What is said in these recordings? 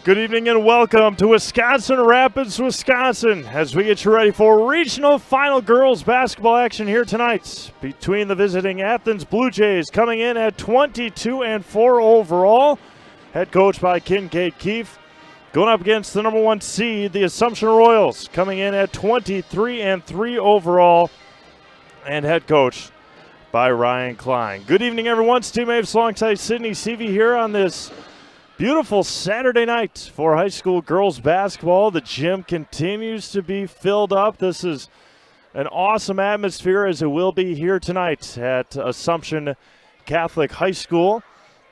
Good evening and welcome to Wisconsin Rapids, Wisconsin, as we get you ready for regional final girls basketball action here tonight between the visiting Athens Blue Jays, coming in at 22-4 overall, head coach by Kincaid Keefe, going up against the number 1 seed, the Assumption Royals, coming in at 23-3 overall, and head coach by Ryan Klein. Good evening, everyone. Steve Maves alongside Sydney Seavey here on this beautiful Saturday night for high school girls basketball. The gym continues to be filled up. This is an awesome atmosphere, as it will be here tonight at Assumption Catholic High School.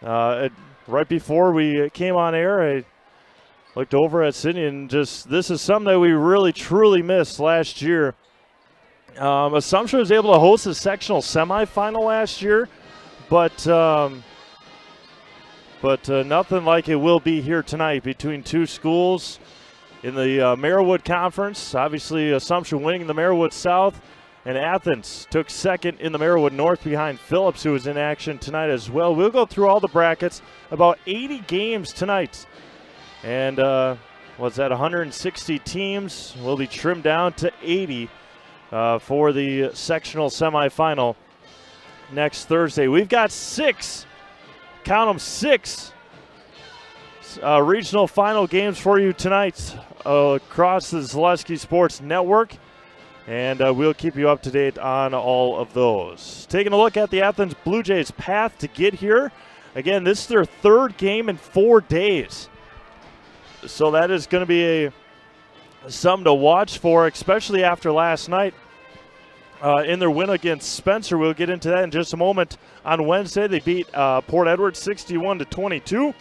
Right before we came on air, I looked over at Sydney, and this is something that we really truly missed last year. Assumption was able to host a sectional semifinal last year, but nothing like it will be here tonight between two schools in the Merriwood Conference. Obviously, Assumption winning the Merriwood South, and Athens took second in the Merriwood North behind Phillips, who was in action tonight as well. We'll go through all the brackets, about 80 games tonight. And what's that, 160 teams will be trimmed down to 80 for the sectional semifinal next Thursday. We've got six regional final games for you tonight across the Zaleski Sports Network, and we'll keep you up to date on all of those. Taking a look at the Athens Blue Jays' path to get here. Again, this is their third game in 4 days, so that is going to be something to watch for, especially after last night. In their win against Spencer. We'll get into that in just a moment. On Wednesday, they beat Port Edward 61-22.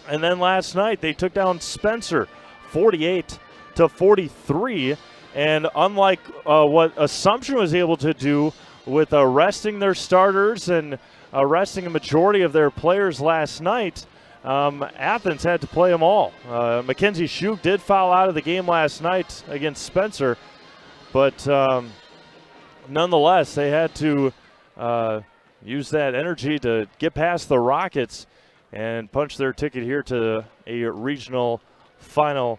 And then last night, they took down Spencer 48-43. And unlike what Assumption was able to do with resting their starters and resting a majority of their players last night, Athens had to play them all. Mackenzie Shoup did foul out of the game last night against Spencer, but nonetheless, they had to use that energy to get past the Rockets and punch their ticket here to a regional final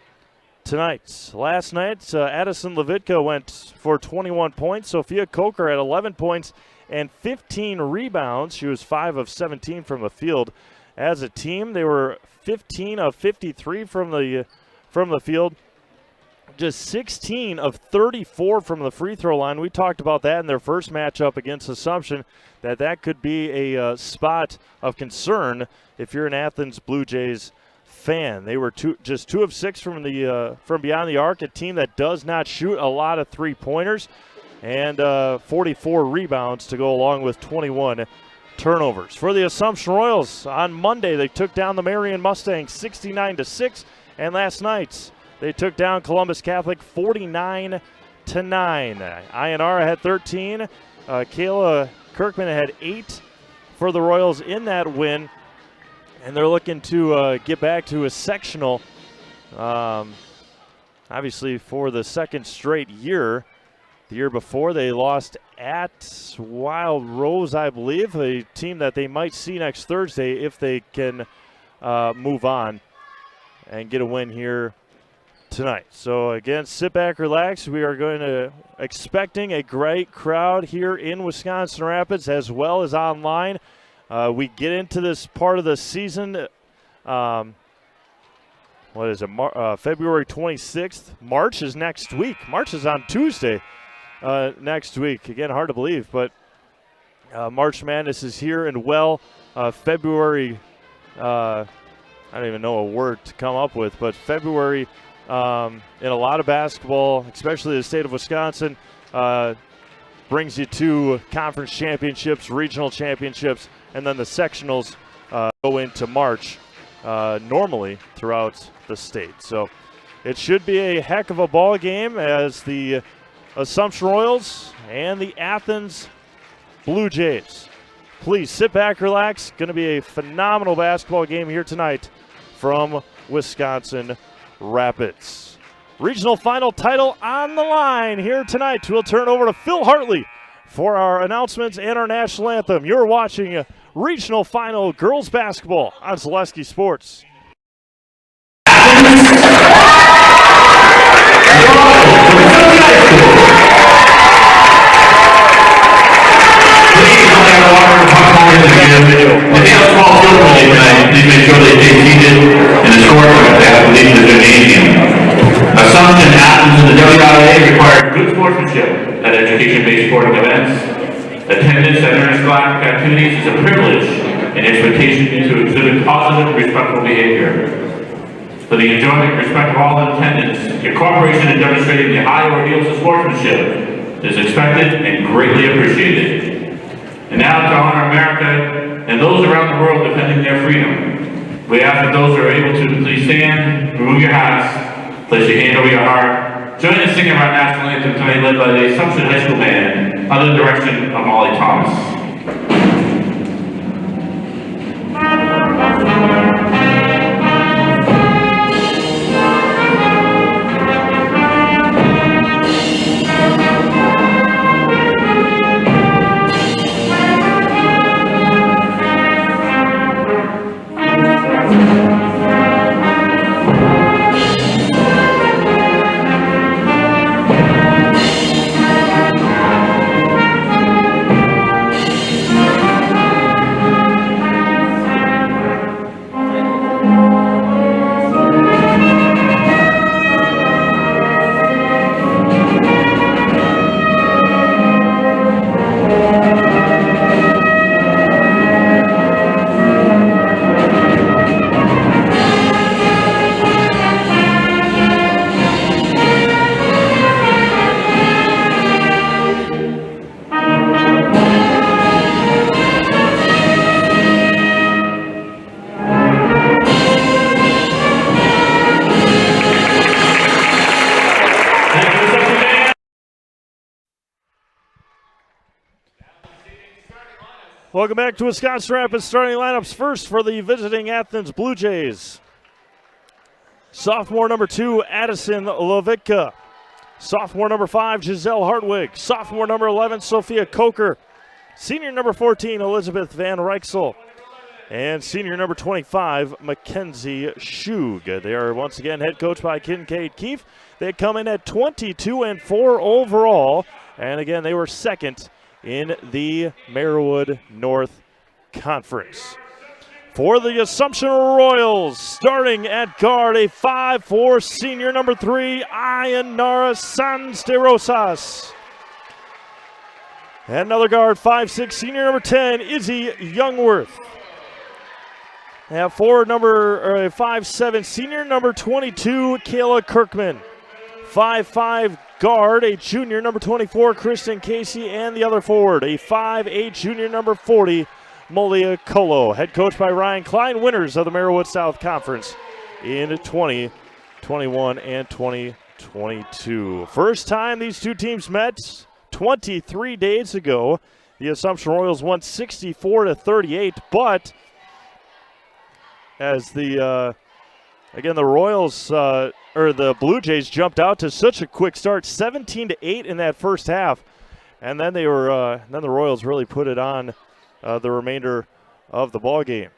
tonight. Last night, Addison Levitka went for 21 points. Sophia Coker had 11 points and 15 rebounds. She was 5 of 17 from the field. As a team, they were 15 of 53 from the field. Just 16 of 34 from the free throw line. We talked about that in their first matchup against Assumption, that could be a spot of concern if you're an Athens Blue Jays fan. They were just 2 of 6 from beyond the arc, a team that does not shoot a lot of three-pointers, and 44 rebounds to go along with 21 turnovers. For the Assumption Royals, on Monday they took down the Marion Mustangs 69-6, and last night they took down Columbus Catholic 49-9. INR had 13. Kayla Kirkman had 8 for the Royals in that win, and they're looking to get back to a sectional, obviously for the second straight year. The year before, they lost at Wild Rose, I believe, a team that they might see next Thursday if they can move on and get a win here tonight. So again, sit back, relax. We are expecting a great crowd here in Wisconsin Rapids as well as online. We get into this part of the season, February 26th. March is next week. March is on Tuesday next week. Again, hard to believe, but March Madness is here, and February, I don't even know a word to come up with, but February in a lot of basketball, especially the state of Wisconsin, brings you to conference championships, regional championships, and then the sectionals go into March normally throughout the state. So it should be a heck of a ball game as the Assumption Royals and the Athens Blue Jays. Please sit back, relax. Going to be a phenomenal basketball game here tonight from Wisconsin Rapids. Regional final title on the line here tonight. We'll turn over to Phil Hartley for our announcements and our national anthem. You're watching regional final girls basketball on Zaleski Sports. Please make sure they stay seated and escort them if they have to leave the gymnasium. Assumption Athens and the WIAA require good sportsmanship at education-based sporting events. Attendance at interscholastic activities is a privilege and expectation to exhibit positive, respectful behavior. For the enjoyment and respect of all in attendance, your cooperation in demonstrating the high ordeals of sportsmanship is expected and greatly appreciated. And now to honor America and those around the world defending their freedom, we ask that those who are able to please stand, remove your hats, place your hand over your heart. Join us singing our national anthem tonight, led by the Assumption High School Band under the direction of Molly Thomas. Welcome back to Wisconsin Rapids starting lineups. First for the visiting Athens Blue Jays. Sophomore number 2, Addison Levitka. Sophomore number 5, Giselle Hartwig. Sophomore number 11, Sophia Coker. Senior number 14, Elizabeth Van Rijksel. And senior number 25, Mackenzie Schug. They are once again head coached by Kincaid Keefe. They come in at 22-4 overall. And again, they were second in the Merriwood North Conference. For the Assumption Royals, starting at guard, a 5'4", senior number 3, Ayanara Sanz de Rosas. And another guard, 5'6", senior number 10, Izzy Youngworth. And forward number 5'7", senior number 22, Kayla Kirkman. 5'5", guard, a junior number 24, Kristen Casey, and the other forward, a 5'8", junior number 40, Malia Colo. Head coached by Ryan Klein, winners of the Merriwood South Conference in 2021 and 2022. First time these two teams met 23 days ago. The Assumption Royals won 64-38, but as the Royals or the Blue Jays jumped out to such a quick start, 17-8 in that first half, and then the Royals really put it on the remainder of the ball game.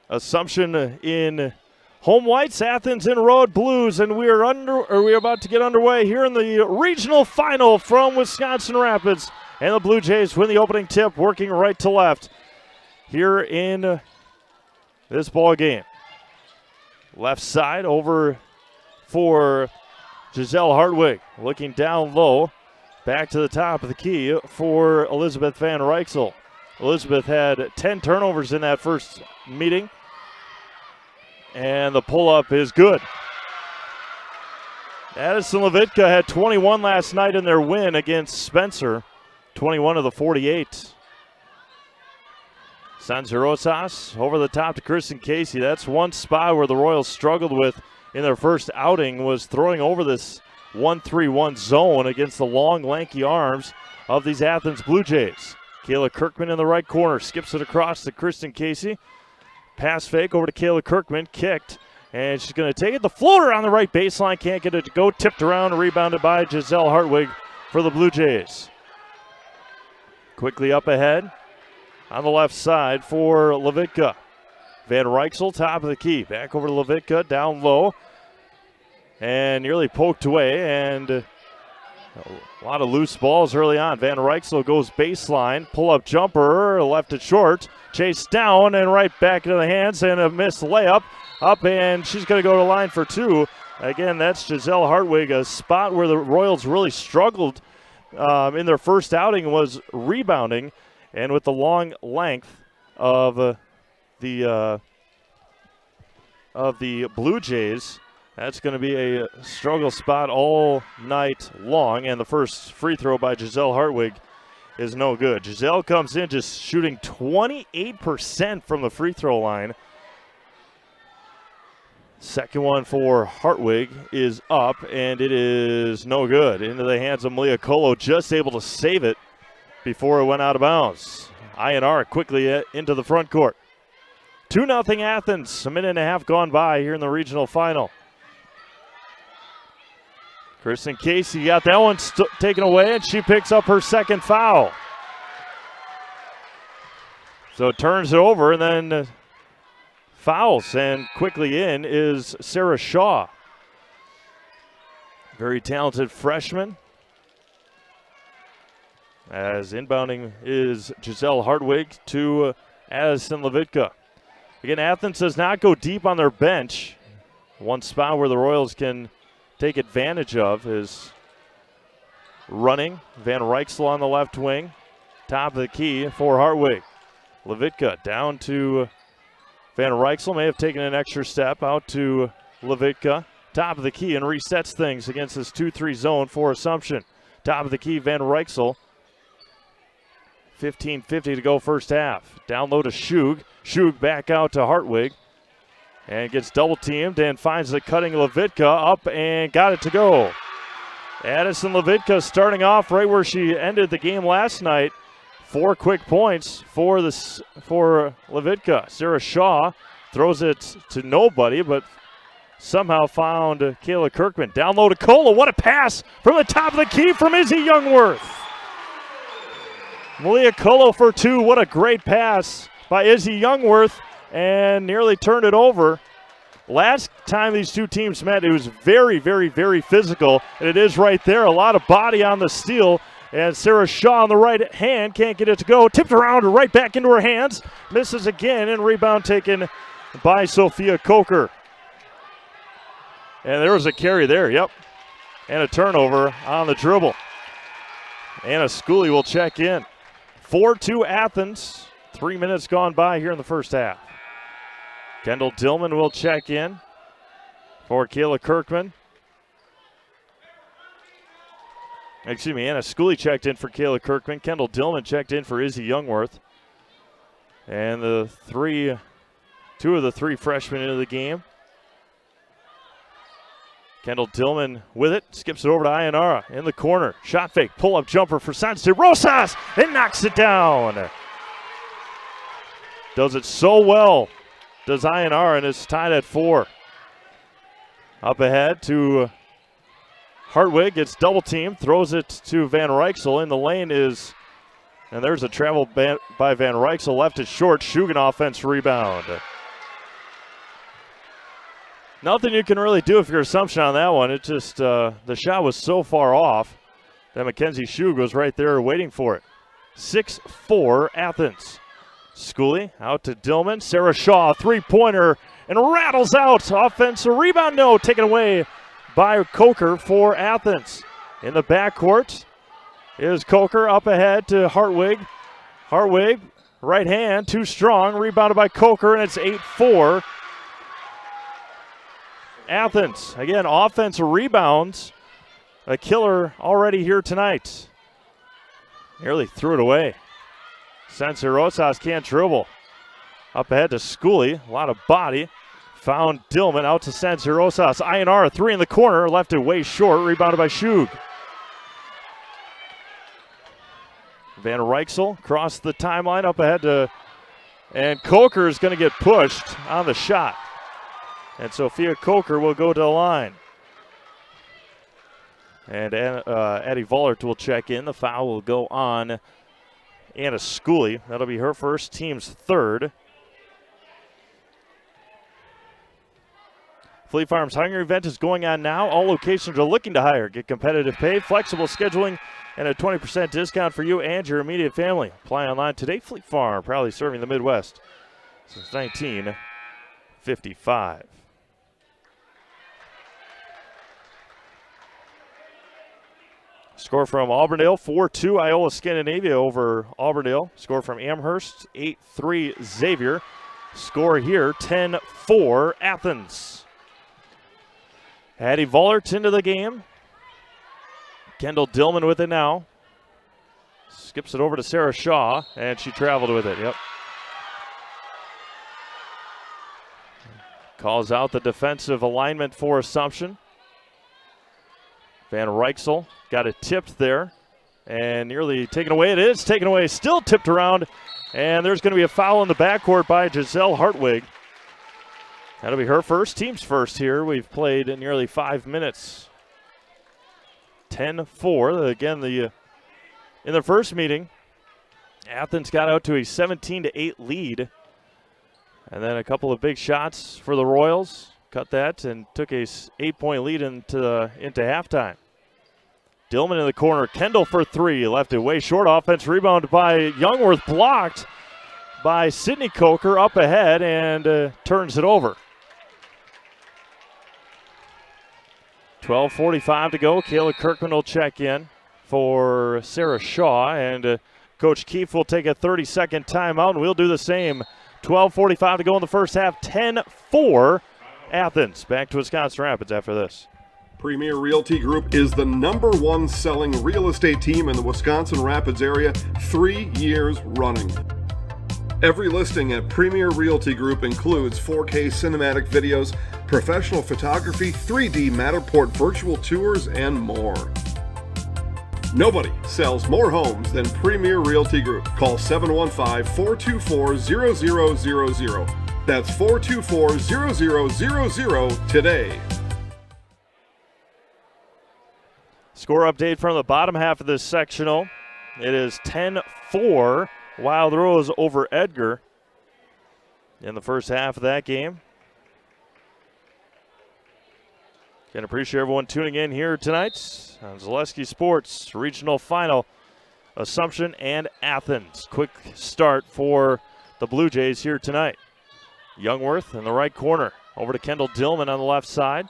Assumption in home whites, Athens in road blues, and we are about to get underway here in the regional final from Wisconsin Rapids. And the Blue Jays win the opening tip, working right to left here in this ball game. Left side over for Giselle Hartwig, looking down low. Back to the top of the key for Elizabeth Van Rijksel. Elizabeth had 10 turnovers in that first meeting, and the pull-up is good. Addison Levitka had 21 last night in their win against Spencer. 21 of the 48. Sanz de Rosas over the top to Kristen Casey. That's one spot where the Royals struggled with in their first outing, was throwing over this 1-3-1 zone against the long, lanky arms of these Athens Blue Jays. Kayla Kirkman in the right corner, skips it across to Kristen Casey. Pass fake over to Kayla Kirkman, kicked, and she's going to take it. The floater on the right baseline, can't get it to go. Tipped around, rebounded by Giselle Hartwig for the Blue Jays. quickly up ahead on the left side for Levitka. Van Rijksel, top of the key. Back over to Levitka, down low. And nearly poked away, and a lot of loose balls early on. Van Rijksel goes baseline, pull-up jumper, left it short. Chased down and right back into the hands, and a missed layup. Up, and she's going to go to line for two. Again, that's Giselle Hartwig, a spot where the Royals really struggled in their first outing was rebounding. And with the long length of the Blue Jays, that's going to be a struggle spot all night long. And the first free throw by Giselle Hartwig is no good. Giselle comes in just shooting 28% from the free throw line. Second one for Hartwig is up, and it is no good. Into the hands of Malia Colo, just able to save it before it went out of bounds. INR quickly into the front court. 2-0 Athens, a minute and a half gone by here in the regional final. Kristen Casey got that one taken away, and she picks up her second foul. So turns it over, and then fouls, and quickly in is Sarah Shaw. Very talented freshman. As inbounding is Giselle Hartwig to Addison Levitka. Again, Athens does not go deep on their bench. One spot where the Royals can take advantage of is running. Van Rijksel on the left wing. Top of the key for Hartwig. Levitka down to Van Rijksel, may have taken an extra step out to Levitka. Top of the key and resets things against this 2-3 zone for Assumption. Top of the key, Van Rijksel. 15:50 to go first half. Down low to Shug. Shug back out to Hartwig. And gets double teamed and finds the cutting Levitka up and got it to go. Addison Levitka starting off right where she ended the game last night. 4 quick points for Levitka. Sarah Shaw throws it to nobody, but somehow found Kayla Kirkman. Down low to Cola. What a pass from the top of the key from Izzy Youngworth. Malia Colo for two. What a great pass by Izzy Youngworth, and nearly turned it over. Last time these two teams met, it was very, very, very physical, and it is right there. A lot of body on the steal, and Sarah Shaw on the right hand can't get it to go. Tipped around right back into her hands. Misses again, and rebound taken by Sophia Coker. And there was a carry there, yep. And a turnover on the dribble. Anna Schooley will check in. 4-2 Athens. 3 minutes gone by here in the first half. Kendall Dillman will check in for Kayla Kirkman. Excuse me, Anna Schooley checked in for Kayla Kirkman. Kendall Dillman checked in for Izzy Youngworth. And two of the three freshmen into the game. Kendall Dillman with it, skips it over to Ayanara in the corner. Shot fake, pull-up jumper for Sanse Rosas, and knocks it down. Does it so well, does Ayanara, and it's tied at 4. Up ahead to Hartwig, gets double teamed, throws it to Van Rijksel. In the lane is, and there's a travel by Van Rijksel, left it short. Shugan offense rebound. Nothing you can really do if you're Assumption on that one. It just, the shot was so far off that Mackenzie Shug was right there waiting for it. 6-4 Athens. Schooley out to Dillman. Sarah Shaw, three-pointer, and rattles out. Offensive rebound, no, taken away by Coker for Athens. In the backcourt is Coker up ahead to Hartwig. Hartwig, right hand, too strong, rebounded by Coker, and it's 8-4. Athens, again, offensive rebounds. A killer already here tonight. Nearly threw it away. Sanse Rosas can't dribble. Up ahead to Schooley, a lot of body. Found Dillman out to Sanse Rosas. INR, three in the corner, left it way short, rebounded by Shug. Van Rijksel crossed the timeline up ahead to, and Coker is going to get pushed on the shot. And Sophia Coker will go to the line. And Addie Vollert will check in. The foul will go on Anna Schooley. That'll be her first, team's third. Fleet Farm's hiring event is going on now. All locations are looking to hire. Get competitive pay, flexible scheduling, and a 20% discount for you and your immediate family. Apply online today. Fleet Farm, proudly serving the Midwest since 1955. Score from Auburndale, 4-2 Iola Scandinavia over Auburndale. Score from Amherst, 8-3 Xavier. Score here, 10-4 Athens. Addie Vollert into the game. Kendall Dillman with it now. Skips it over to Sarah Shaw, and she traveled with it. Yep. Calls out the defensive alignment for Assumption. Van Reichsel got it tipped there, and nearly taken away. It is taken away, still tipped around, and there's going to be a foul in the backcourt by Giselle Hartwig. That'll be her first, team's first here. We've played in nearly 5 minutes. 10-4. Again, in the first meeting, Athens got out to a 17-8 lead. And then a couple of big shots for the Royals. Cut that and took a 8-point lead into halftime. Dillman in the corner. Kendall for three. Left it way short. Offense rebound by Youngworth. Blocked by Sydney Coker up ahead and turns it over. 12:45 to go. Kayla Kirkman will check in for Sarah Shaw, and Coach Keefe will take a 30-second timeout, and we'll do the same. 12:45 to go in the first half. 10-4 Athens. Back to Wisconsin Rapids after this. Premier Realty Group is the #1 selling real estate team in the Wisconsin Rapids area 3 years running. Every listing at Premier Realty Group includes 4K cinematic videos, professional photography, 3D Matterport virtual tours, and more. Nobody sells more homes than Premier Realty Group. Call 715-424-0000. That's 424-0000 today. Score update from the bottom half of this sectional. It is 10-4 Wild Rose over Edgar in the first half of that game. Can appreciate everyone tuning in here tonight on Zaleski Sports Regional Final. Assumption and Athens. Quick start for the Blue Jays here tonight. Youngworth in the right corner. Over to Kendall Dillman on the left side.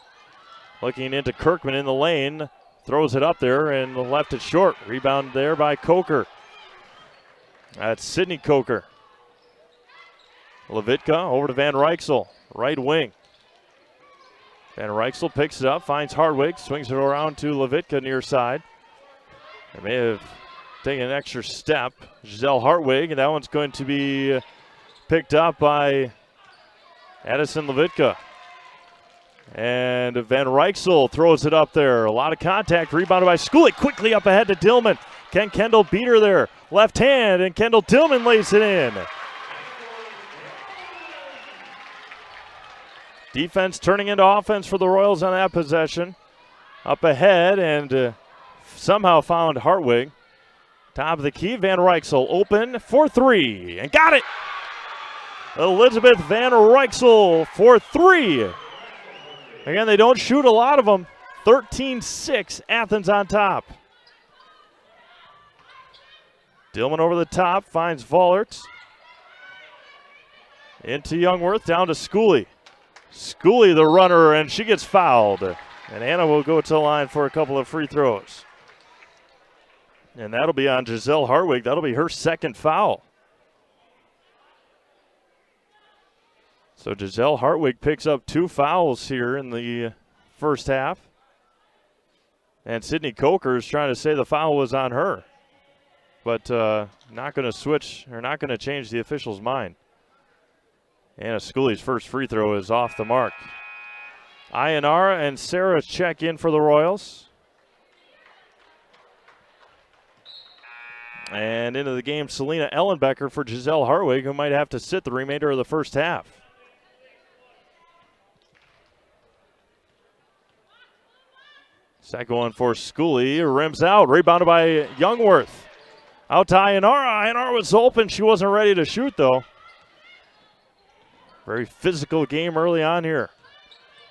Looking into Kirkman in the lane. Throws it up there and left it short. Rebound there by Coker. That's Sydney Coker. Levitka over to Van Reichsel, right wing. Van Reichsel picks it up, finds Hartwig, swings it around to Levitka near side. They may have taken an extra step. Giselle Hartwig, and that one's going to be picked up by Addison Levitka. And Van Reichsel throws it up there. A lot of contact, rebounded by Schooley. Quickly up ahead to Dillman. Can Kendall beat her there? Left hand, and Kendall Dillman lays it in. Defense turning into offense for the Royals on that possession. Up ahead, and somehow found Hartwig. Top of the key, Van Reichsel open for three, and got it! Elizabeth Van Reichsel for three. Again, they don't shoot a lot of them. 13-6, Athens on top. Dillman over the top, finds Vollert. Into Youngworth, down to Schooley. Schooley the runner, and she gets fouled. And Anna will go to the line for a couple of free throws. And that'll be on Giselle Hartwig. That'll be her second foul. So Giselle Hartwig picks up 2 fouls here in the first half. And Sydney Coker is trying to say the foul was on her. But not going to switch, or not going to change the official's mind. Anna Schooley's first free throw is off the mark. Ionara and Sarah check in for the Royals. And into the game, Selena Ellenbecker for Giselle Hartwig, who might have to sit the remainder of the first half. Second one for Schooley, rims out, rebounded by Youngworth. Out to Ionara. Ionara was open. She wasn't ready to shoot, though. Very physical game early on here.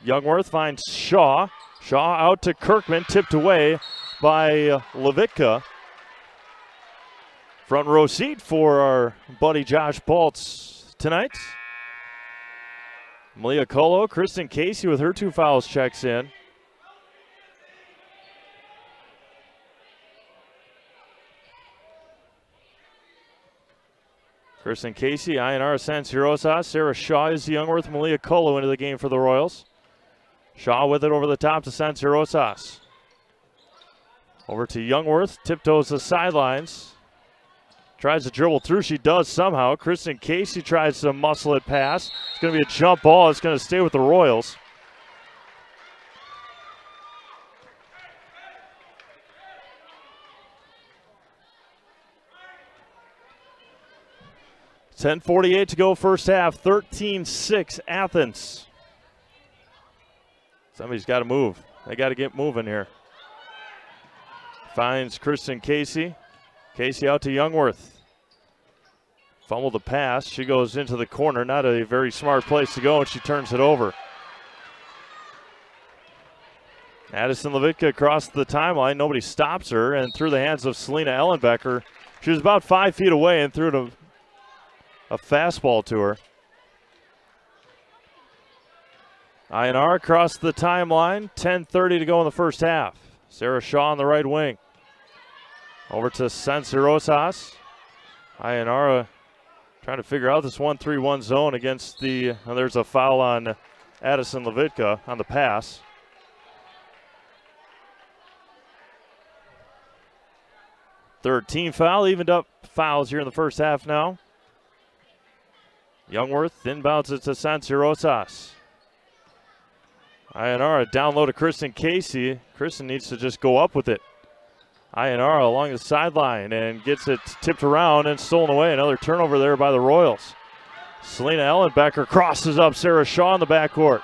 Youngworth finds Shaw. Shaw out to Kirkman, tipped away by Levitka. Front row seat for our buddy Josh Baltz tonight. Malia Colo, Kristen Casey with her 2 fouls checks in. Kristen Casey, Ionara Sansirosas, Sarah Shaw is the Youngworth, Malia Colo into the game for the Royals. Shaw with it over the top to Sansirosas. Over to Youngworth, tiptoes the sidelines. Tries to dribble through, she does somehow. Kristen Casey tries to muscle it past. It's going to be a jump ball, it's going to stay with the Royals. .10:48 to go first half, 13-6 Athens. Somebody's got to move. They got to get moving here. Finds Kristen Casey. Casey out to Youngworth. Fumbled the pass. She goes into the corner. Not a very smart place to go, and she turns it over. Addison Levitka across the timeline. Nobody stops her, and through the hands of Selena Ellenbecker. She was about 5 feet away and threw a fastball to her. Ionara across the timeline. 10:30 to go in the first half. Sarah Shaw on the right wing. Over to Sansirosas. Ionara trying to figure out this 1-3-1 zone against the... there's a foul on Addison Levitka on the pass. Third team foul, evened up fouls here in the first half now. Youngworth inbounds it to Sansirosas. Ionara down low to Kristen Casey. Kristen needs to just go up with it. Ionara along the sideline and gets it tipped around and stolen away. Another turnover there by the Royals. Selena Ellenbecker crosses up Sarah Shaw in the backcourt.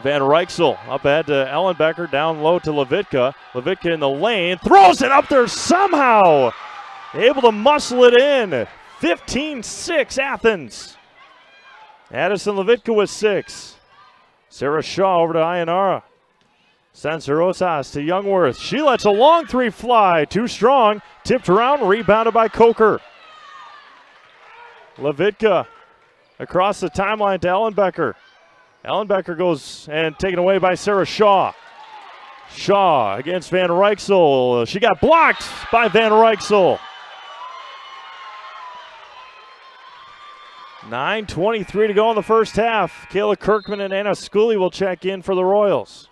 Van Rijksel up ahead to Ellenbecker, down low to Levitka. Levitka in the lane, throws it up there somehow. Able to muscle it in. 15-6 Athens. Addison Levitka with 6. Sarah Shaw over to Ionara. Sansirosas to Youngworth. She lets a long 3 fly. Too strong. Tipped around, rebounded by Coker. Levitka across the timeline to Ellenbecker. Ellenbecker goes and taken away by Sarah Shaw. Shaw against Van Rijksel. She got blocked by Van Rijksel. 9:23 to go in the first half. Kayla Kirkman and Anna Schooley will check in for the Royals.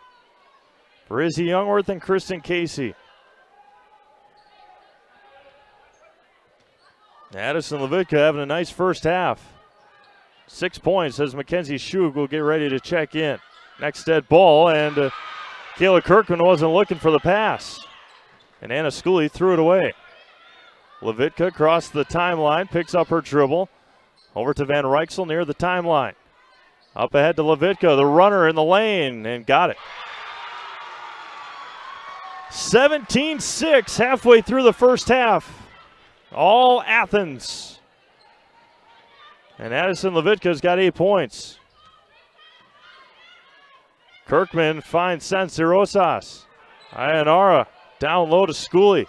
For Izzy Youngworth and Kristen Casey. Addison Levitka having a nice first half. 6 points as Mackenzie Shug will get ready to check in. Next dead ball, and Kayla Kirkman wasn't looking for the pass. And Anna Schooley threw it away. Levitka across the timeline, picks up her dribble. Over to Van Rijksel near the timeline. Up ahead to Levitka, the runner in the lane, and got it. 17-6 halfway through the first half. All Athens. And Addison Levitka's got 8 points. Kirkman finds Sansirosas. Ionara down low to Schooley.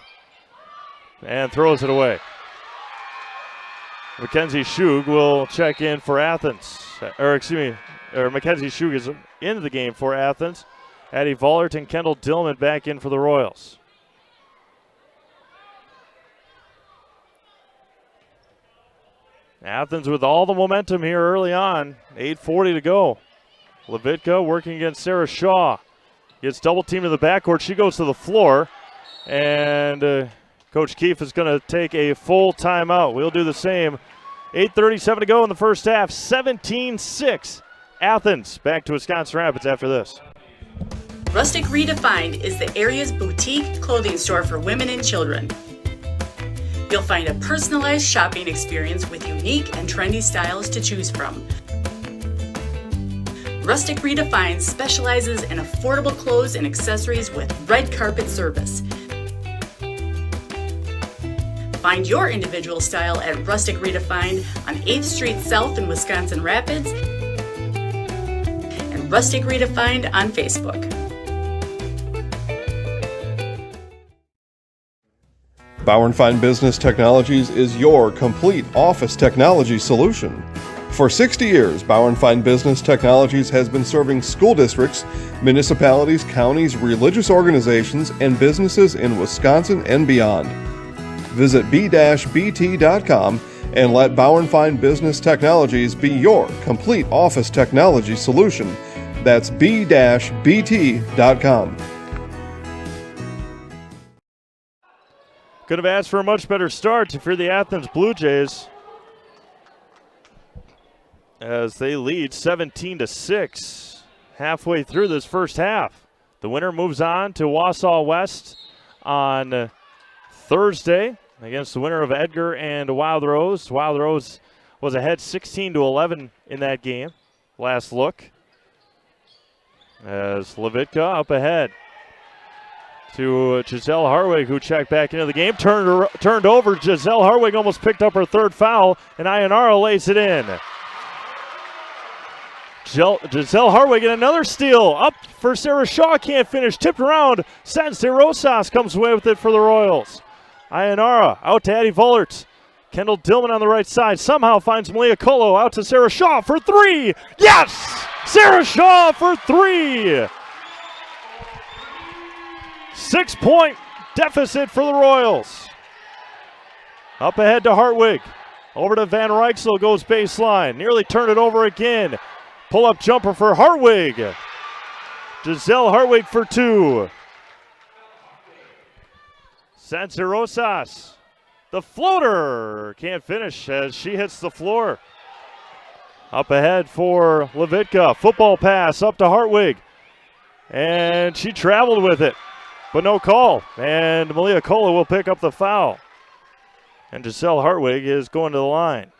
And throws it away. Mackenzie Shug will check in for Athens. Mackenzie Shug is into the game for Athens. Addie Vollert and Kendall Dillman back in for the Royals. Athens with all the momentum here early on. 8:40 to go. Levitka working against Sarah Shaw. Gets double teamed in the backcourt. She goes to the floor. And Coach Keefe is going to take a full timeout. We'll do the same. 8:37 to go in the first half. 17-6 Athens. Back to Wisconsin Rapids after this. Rustic Redefined is the area's boutique clothing store for women and children. You'll find a personalized shopping experience with unique and trendy styles to choose from. Rustic Redefined specializes in affordable clothes and accessories with red carpet service. Find your individual style at Rustic Redefined on 8th Street South in Wisconsin Rapids and Rustic Redefined on Facebook. Bauer & Fine Business Technologies is your complete office technology solution. For 60 years, Bauer & Fine Business Technologies has been serving school districts, municipalities, counties, religious organizations, and businesses in Wisconsin and beyond. Visit b-bt.com and let Bauer & Fine Business Technologies be your complete office technology solution. That's b-bt.com. Could have asked for a much better start for the Athens Blue Jays as they lead 17-6 halfway through this first half. The winner moves on to Wausau West on Thursday against the winner of Edgar and Wild Rose. Wild Rose was ahead 16-11 in that game. Last look as Levitka up ahead to Giselle Harwig, who checked back into the game. Turned over. Giselle Harwig almost picked up her third foul, and Ionara lays it in. Giselle Harwig and another steal. Up for Sarah Shaw, can't finish. Tipped around. Sensei Rosas comes away with it for the Royals. Ionara out to Addie Vollert. Kendall Dillman on the right side somehow finds Malia Colo out to Sarah Shaw for three. Yes! Sarah Shaw for three. 6-point deficit for the Royals. Up ahead to Hartwig. Over to Van Rijksel, goes baseline. Nearly turned it over again. Pull-up jumper for Hartwig. Giselle Hartwig for two. Sansa Rosas. The floater can't finish as she hits the floor. Up ahead for Levitka. Football pass up to Hartwig. And she traveled with it. But no call, and Malia Cola will pick up the foul. And Giselle Hartwig is going to the line.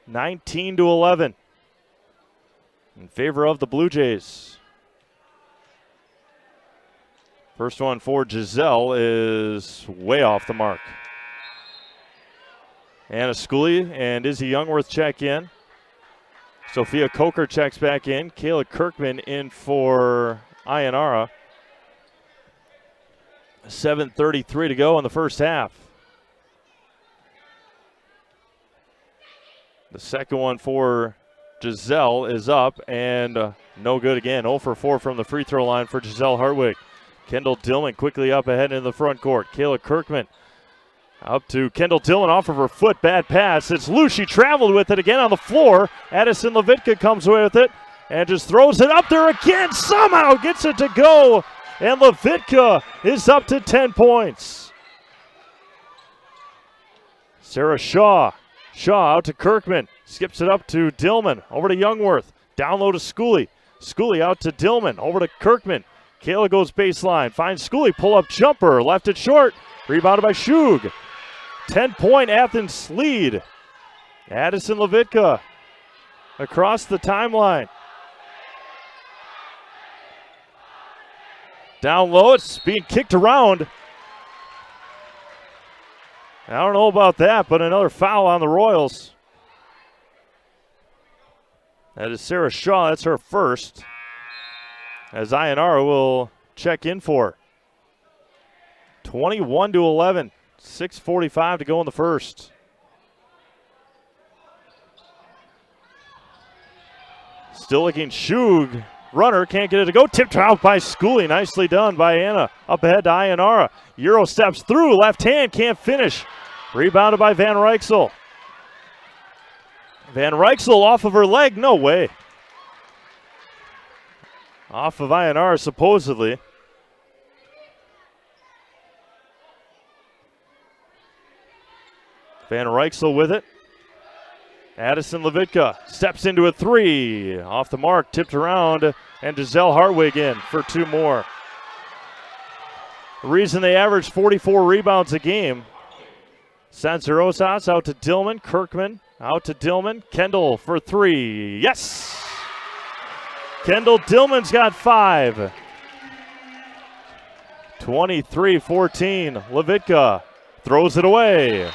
19-11 in favor of the Blue Jays. First one for Giselle is way off the mark. Anna Schooley and Izzy Youngworth check in. Sophia Coker checks back in. Kayla Kirkman in for Ionara. 7:33 to go in the first half. The second one for Giselle is up and no good again. 0 for 4 from the free throw line for Giselle Hartwig. Kendall Dillman quickly up ahead in the front court. Kayla Kirkman up to Kendall Dillman off of her foot. Bad pass. It's loose. She traveled with it again on the floor. Addison Levitka comes away with it and just throws it up there again. Somehow gets it to go. And Levitka is up to 10 points. Sarah Shaw. Shaw out to Kirkman. Skips it up to Dillman. Over to Youngworth. Down low to Schooley. Schooley out to Dillman. Over to Kirkman. Kayla goes baseline. Finds Schooley. Pull-up jumper. Left it short. Rebounded by Shug. 10-point Athens lead. Addison Levitka across the timeline. Down low, it's being kicked around. I don't know about that, but another foul on the Royals. That is Sarah Shaw, that's her first. As Ionara will check in for. 21-11, 6:45 to go in the first. Still looking Shug. Runner can't get it to go. Tipped out by Schooley. Nicely done by Anna. Up ahead to Ionara. Euro steps through. Left hand can't finish. Rebounded by Van Rijksel. Van Rijksel off of her leg. No way. Off of Ionara supposedly. Van Rijksel with it. Addison Levitka steps into a three. Off the mark, tipped around, and Giselle Hartwig in for two more. The reason they average 44 rebounds a game. Sanzarosas out to Dillman. Kirkman out to Dillman. Kendall for three. Yes! Kendall Dillman's got 5. 23-14. Levitka throws it away.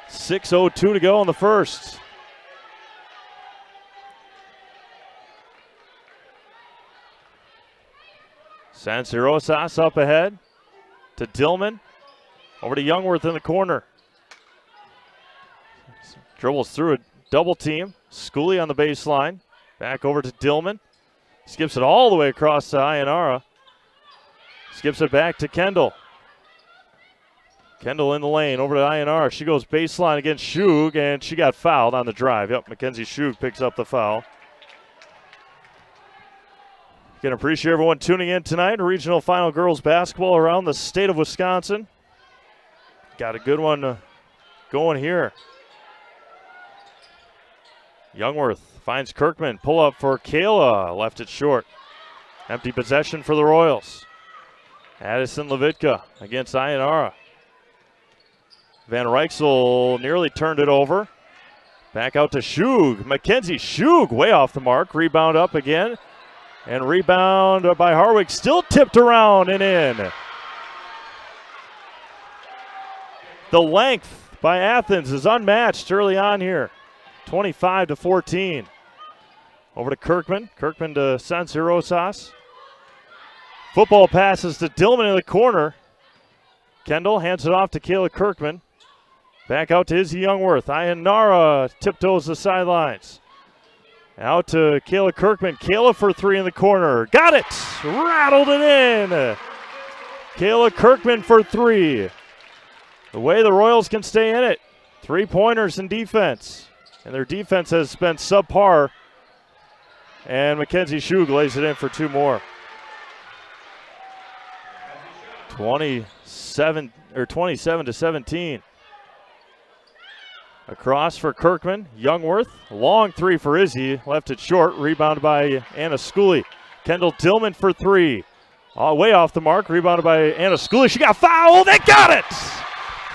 6:02 to go in the first. San Rosas up ahead to Dillman. Over to Youngworth in the corner. Dribbles through a double team. Schooley on the baseline. Back over to Dillman. Skips it all the way across to Ionara. Skips it back to Kendall. Kendall in the lane over to Ionara. She goes baseline against Shug, and she got fouled on the drive. Yep, Mackenzie Shug picks up the foul. Can appreciate everyone tuning in tonight. Regional Final girls basketball around the state of Wisconsin. Got a good one going here. Youngworth finds Kirkman. Pull up for Kayla. Left it short. Empty possession for the Royals. Addison Levitka against Ionara. Van Rijksel nearly turned it over. Back out to Shug. Mackenzie Shug way off the mark. Rebound up again. And rebound by Harwick. Still tipped around and in. The length by Athens is unmatched early on here. 25-14. Over to Kirkman. Kirkman to San Rosas. Football passes to Dillman in the corner. Kendall hands it off to Kayla Kirkman. Back out to Izzy Youngworth. Ionara tiptoes the sidelines. Out to Kayla Kirkman. Kayla for three in the corner. Got it! Rattled it in! Kayla Kirkman for three. The way the Royals can stay in it. 3-pointers in defense. And their defense has been subpar. And Mackenzie Shug lays it in for two more. 27-17. Across for Kirkman. Youngworth. Long three for Izzy. Left it short. Rebounded by Anna Schooley. Kendall Dillman for three. Way off the mark. Rebounded by Anna Schooley. She got fouled. They got it!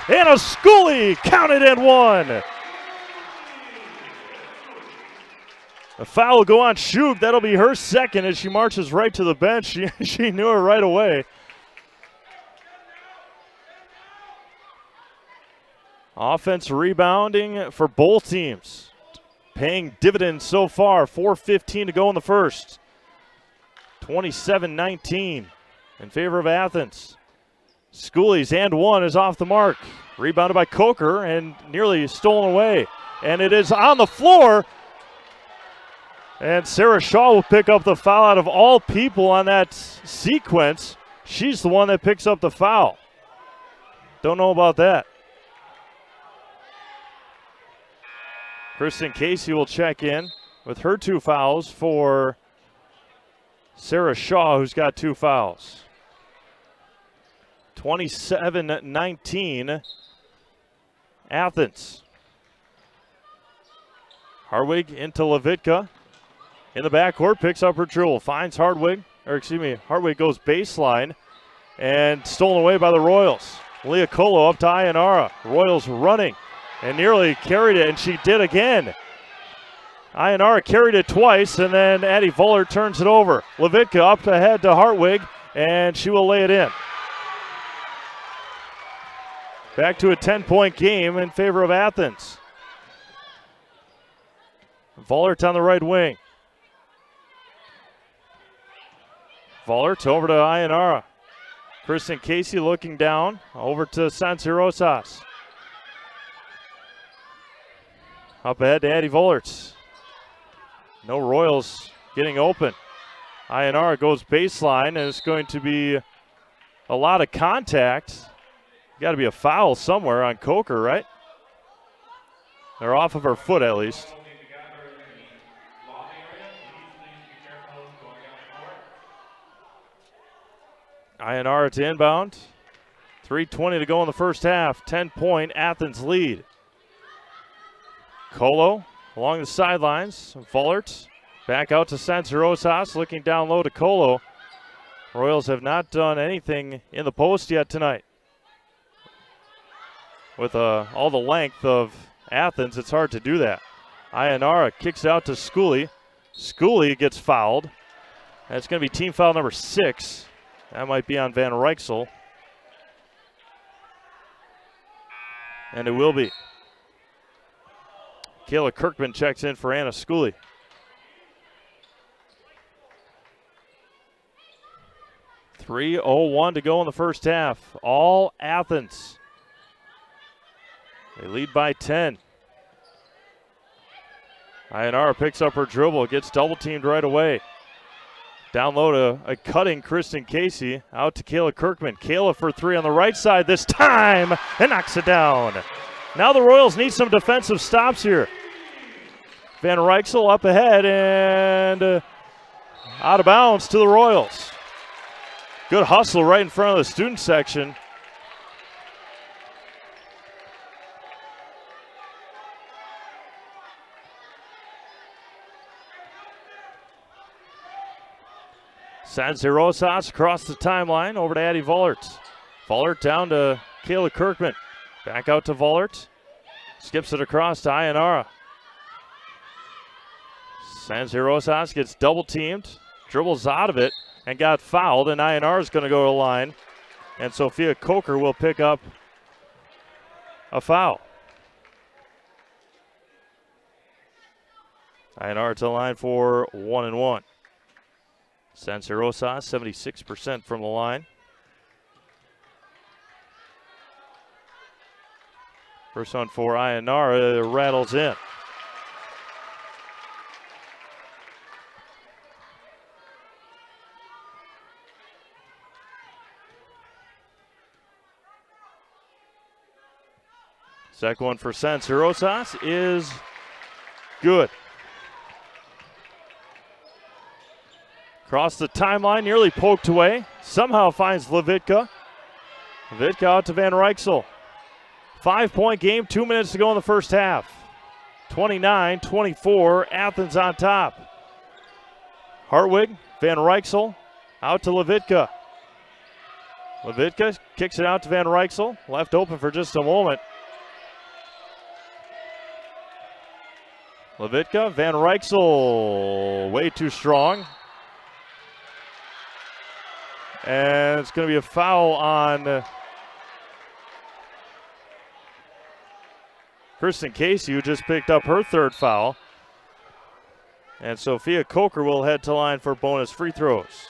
Anna Schooley counted and one. A foul will go on Shug. That'll be her second as she marches right to the bench. She knew it right away. Offense rebounding for both teams. Paying dividends so far. 4:15 to go in the first. 27-19 in favor of Athens. Schooley's and one is off the mark. Rebounded by Coker and nearly stolen away. And it is on the floor. And Sarah Shaw will pick up the foul out of all people on that sequence. She's the one that picks up the foul. Don't know about that. Kristen Casey will check in with her two fouls for Sarah Shaw, who's got two fouls. 27-19, Athens. Hardwig into Levitka. In the backcourt, picks up her dribble, finds Hardwig goes baseline and stolen away by the Royals. Leah Colo up to Ionara. Royals running and nearly carried it, and she did again. Ionara carried it twice, and then Addie Voller turns it over. Levitka up ahead to Hartwig, and she will lay it in. Back to a 10-point game in favor of Athens. Vollert on the right wing. Vollert over to Ionara. Kristen Casey looking down. Over to San Rosas. Up ahead to Addie Vollert. No Royals getting open. Ionara goes baseline, and it's going to be a lot of contact. Got to be a foul somewhere on Coker, right? They're off of her foot at least. Ionara to inbound. 3:20 to go in the first half. 10-point Athens lead. Colo along the sidelines. Vollert back out to San Rosas, looking down low to Colo. Royals have not done anything in the post yet tonight. With all the length of Athens, it's hard to do that. Ionara kicks out to Schooley. Schooley gets fouled. That's going to be team foul number 6. That might be on Van Rijksel. And it will be. Kayla Kirkman checks in for Anna Schooley. .301 to go in the first half. All Athens. They lead by 10. Ionara picks up her dribble, gets double teamed right away. Down low to a cutting Kristen Casey. Out to Kayla Kirkman. Kayla for three on the right side this time and knocks it down. Now the Royals need some defensive stops here. Van Rijksel up ahead and out of bounds to the Royals. Good hustle right in front of the student section. Sanse Rosas across the timeline over to Addie Vollert. Vollert down to Kayla Kirkman. Back out to Vollert. Skips it across to Ionara. Sanse Rosas gets double teamed. Dribbles out of it and got fouled. And Ionara is going to go to the line. And Sophia Coker will pick up a foul. Ionara to the line for 1-1. Sanse Rosas, 76% from the line. First one for Ionara, rattles in. Second one for Sanse Rosas is good. Across the timeline, nearly poked away. Somehow finds Levitka. Levitka out to Van Rijksel. 5-point game, 2 minutes to go in the first half. 29-24, Athens on top. Hartwig, Van Rijksel, out to Levitka. Levitka kicks it out to Van Rijksel. Left open for just a moment. Levitka, Van Rijksel, way too strong. And it's going to be a foul on Kristen Casey, who just picked up her third foul. And Sophia Coker will head to line for bonus free throws.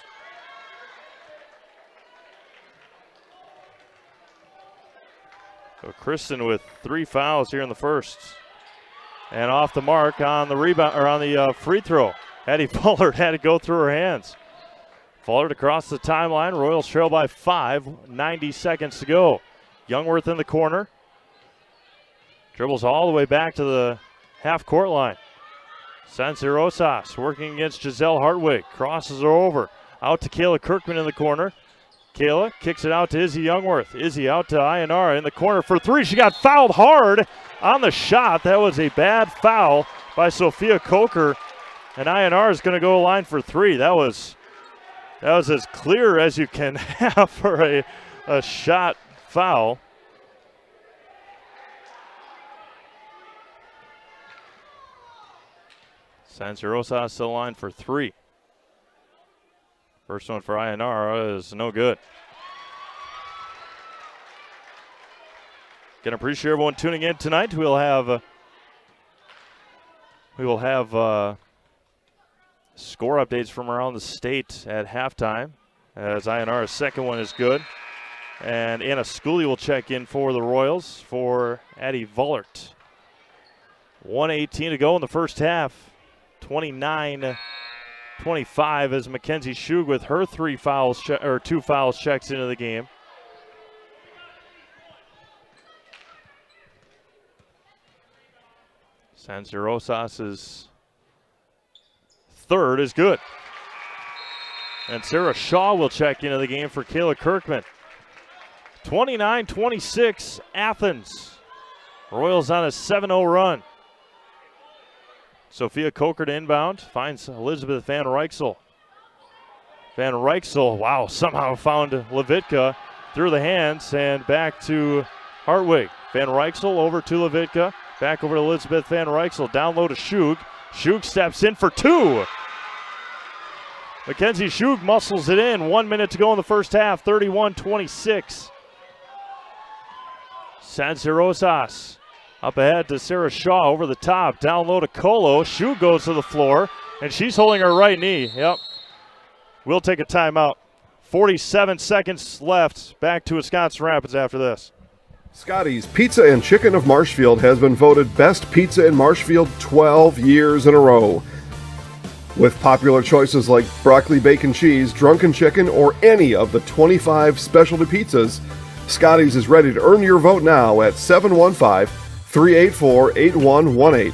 So Kristen with 3 fouls here in the first. And off the mark on the rebound or on the free throw. Addie Vollert had to go through her hands. Vollert across the timeline. Royals trail by 5. 90 seconds to go. Youngworth in the corner. Dribbles all the way back to the half-court line. Sanse Rosas working against Giselle Hartwig. Crosses her over. Out to Kayla Kirkman in the corner. Kayla kicks it out to Izzy Youngworth. Izzy out to Ionara in the corner for 3. She got fouled hard on the shot. That was a bad foul by Sophia Coker. And Ionara is going to go to line for 3. That was as clear as you can have for a shot foul. Sanse Rosas to the line for 3. First one for Ionara is no good. Can appreciate everyone tuning in tonight. We will have score updates from around the state at halftime, as Ionara's second one is good. And Anna Schooley will check in for the Royals for Addie Vollert. 1:18 to go in the first half. 29-25 as Mackenzie Shug with her 2 fouls checks into the game. Sanse Rosas' third is good. And Sarah Shaw will check into the game for Kayla Kirkman. 29-26 Athens. Royals on a 7-0 run. Sophia Coker to inbound, finds Elizabeth Van Rijksel. Van Rijksel, wow, somehow found Levitka through the hands and back to Hartwig. Van Rijksel over to Levitka, back over to Elizabeth Van Rijksel, down low to Shug. Shug steps in for 2. Mackenzie Shug muscles it in. 1 minute to go in the first half, 31-26. Sancerosas up ahead to Sarah Shaw over the top. Down low to Colo. Shoe goes to the floor, and she's holding her right knee. Yep. We'll take a timeout. 47 seconds left. Back to Wisconsin Rapids after this. Scotty's Pizza and Chicken of Marshfield has been voted Best Pizza in Marshfield 12 years in a row. With popular choices like broccoli bacon cheese, drunken chicken, or any of the 25 specialty pizzas, Scotty's is ready to earn your vote now at 715-384-8118.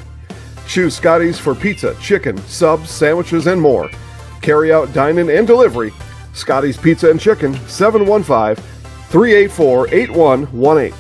Choose Scotty's for pizza, chicken, subs, sandwiches, and more. Carry out, dine-in, and delivery. Scotty's Pizza and Chicken, 715-384-8118.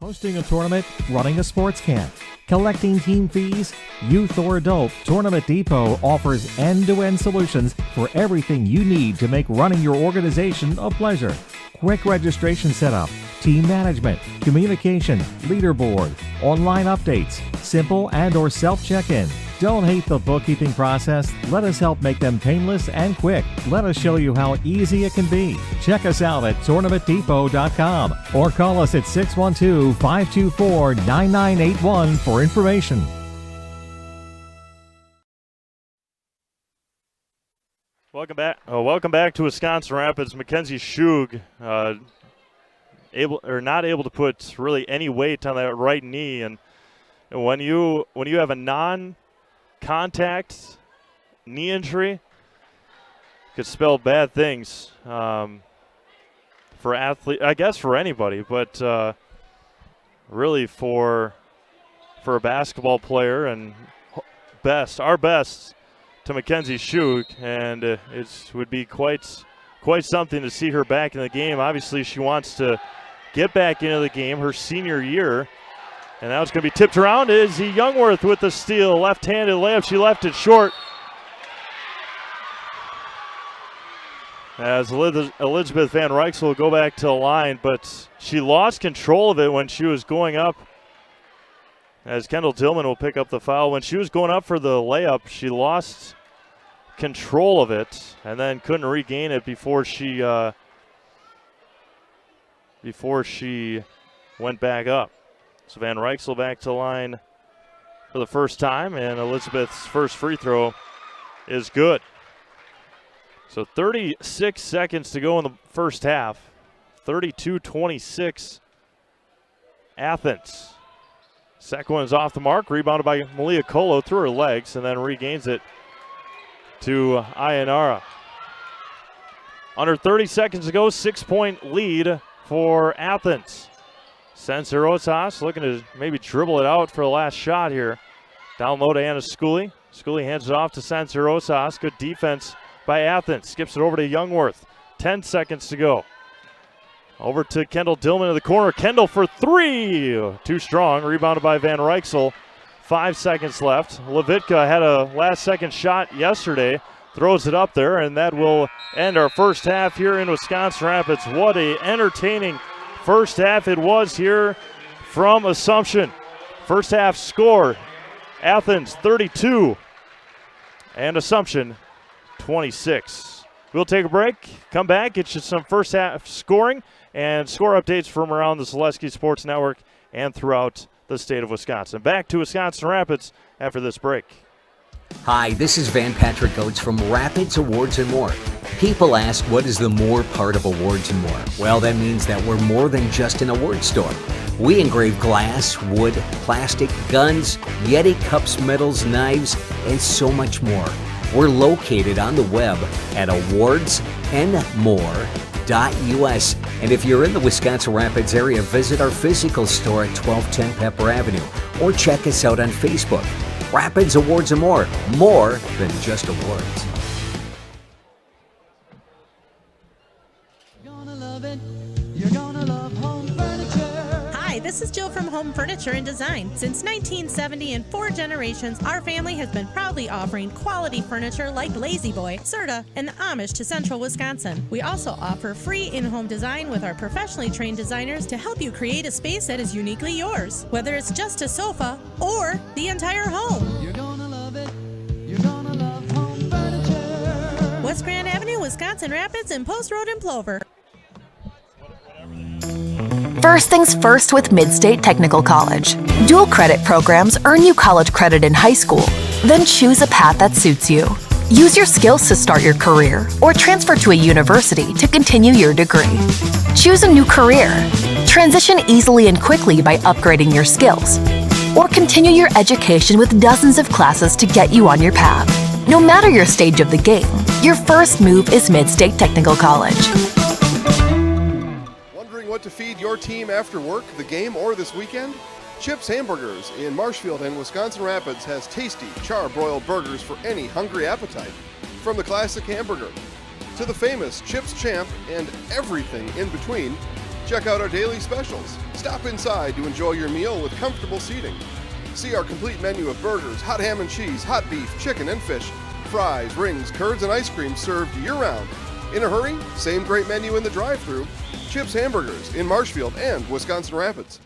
Hosting a tournament, running a sports camp, collecting team fees, youth or adult, Tournament Depot offers end-to-end solutions for everything you need to make running your organization a pleasure. Quick registration setup, team management, communication, leaderboard, online updates, simple and or self-check-in. Don't hate the bookkeeping process. Let us help make them painless and quick. Let us show you how easy it can be. Check us out at tournamentdepot.com or call us at 612-524-9981 for information. Welcome back to Wisconsin Rapids. Mackenzie Shug not able to put really any weight on that right knee, and when you have a non-contact knee injury, could spell bad things for athlete. I guess for anybody, but really for a basketball player, and our best to Mackenzie Shug, and it would be quite something to see her back in the game. Obviously, she wants to get back into the game her senior year. And now it's going to be tipped around. Izzy Youngworth with the steal. Left-handed layup. She left it short. As Elizabeth Van Rijks will go back to the line, but she lost control of it when she was going up. As Kendall Tillman will pick up the foul. When she was going up for the layup, she lost control of it and then couldn't regain it before she went back up. So Van Rijksel back to the line for the first time, and Elizabeth's first free throw is good. So 36 seconds to go in the first half. 32-26 Athens. Second one is off the mark, rebounded by Malia Colo through her legs, and then regains it to Ayanara. Under 30 seconds to go, 6-point lead for Athens. Sancerosas looking to maybe dribble it out for the last shot here. Down low to Anna Schooley. Schooley hands it off to Sancerosas. Good defense by Athens. Skips it over to Youngworth. 10 seconds to go. Over to Kendall Dillman in the corner. Kendall for three. Too strong. Rebounded by Van Rijksel. 5 seconds left. Levitka had a last-second shot yesterday. Throws it up there, and that will end our first half here in Wisconsin Rapids. What a entertaining first half it was here from Assumption. First half score, Athens 32 and Assumption 26. We'll take a break, come back, get you some first half scoring and score updates from around the Zaleski Sports Network and throughout the state of Wisconsin. Back to Wisconsin Rapids after this break. Hi, this is Van Patrick Oates from Rapids Awards and More. People ask, what is the more part of Awards and More? Well, that means that we're more than just an award store. We engrave glass, wood, plastic, guns, Yeti cups, medals, knives, and so much more. We're located on the web at awardsandmore.us. And if you're in the Wisconsin Rapids area, visit our physical store at 1210 Pepper Avenue or check us out on Facebook. Rapids Awards and More than just awards. This is Jill from Home Furniture and Design. Since 1970 and 4 generations, our family has been proudly offering quality furniture like Lazy Boy, Serta, and the Amish to Central Wisconsin. We also offer free in-home design with our professionally trained designers to help you create a space that is uniquely yours, whether it's just a sofa or the entire home. You're gonna love it. You're gonna love Home Furniture. West Grand Avenue, Wisconsin Rapids and Post Road in Plover. First things first with Mid-State Technical College. Dual credit programs earn you college credit in high school. Then choose a path that suits you. Use your skills to start your career or transfer to a university to continue your degree. Choose a new career. Transition easily and quickly by upgrading your skills. Or continue your education with dozens of classes to get you on your path. No matter your stage of the game, your first move is Mid-State Technical College. What to feed your team after work, the game, or this weekend? Chips Hamburgers in Marshfield and Wisconsin Rapids has tasty, char-broiled burgers for any hungry appetite. From the classic hamburger to the famous Chips Champ and everything in between, check out our daily specials. Stop inside to enjoy your meal with comfortable seating. See our complete menu of burgers, hot ham and cheese, hot beef, chicken and fish, fries, rings, curds, and ice cream served year-round. In a hurry? Same great menu in the drive-thru. Chips Hamburgers in Marshfield and Wisconsin Rapids.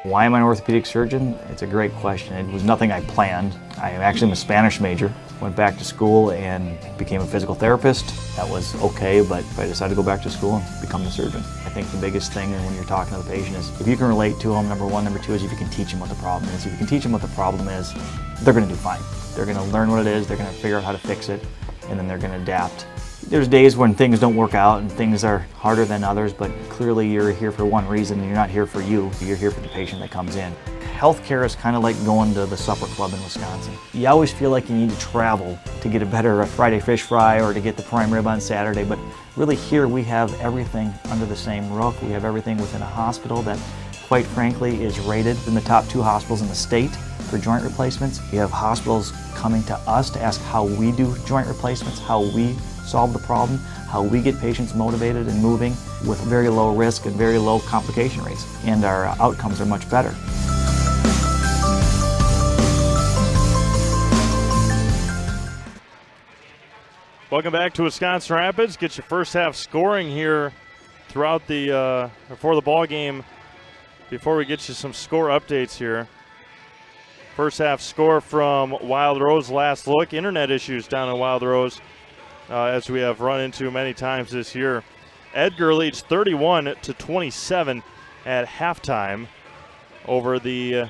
Why am I an orthopedic surgeon? It's a great question. It was nothing I planned. I actually am a Spanish major. Went back to school and became a physical therapist. That was okay, but I decided to go back to school and become a surgeon. I think the biggest thing when you're talking to the patient is if you can relate to them, number one. Number two is if you can teach them what the problem is. If you can teach them what the problem is, they're going to do fine. They're going to learn what it is, they're going to figure out how to fix it, and then they're going to adapt. There's days when things don't work out and things are harder than others, but clearly you're here for one reason and you're not here for you. You're here for the patient that comes in. Healthcare is kind of like going to the supper club in Wisconsin. You always feel like you need to travel to get a better Friday fish fry or to get the prime rib on Saturday, but really here we have everything under the same roof. We have everything within a hospital that, quite frankly, is rated in the top 2 hospitals in the state for joint replacements. You have hospitals coming to us to ask how we do joint replacements, how we solve the problem, how we get patients motivated and moving with very low risk and very low complication rates. And our outcomes are much better. Welcome back to Wisconsin Rapids. Get your first half scoring here throughout the before the ball game. Before we get you some score updates here. First half score from Wild Rose. Last look. Internet issues down in Wild Rose, as we have run into many times this year. Edgar leads 31-27 at halftime over the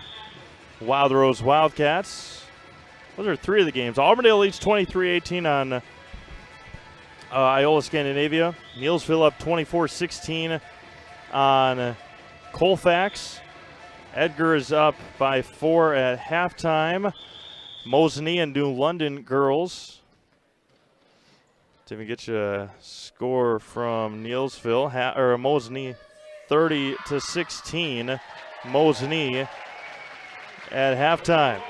Wild Rose Wildcats. Those are 3 of the games. Auburndale leads 23-18 on Iola Scandinavia. Neilsville up 24-16 on Colfax. Edgar is up by 4 at halftime. Mosinee and New London girls. Did we get you a score from Neilsville? Mosinee 30-16. Mosinee at halftime.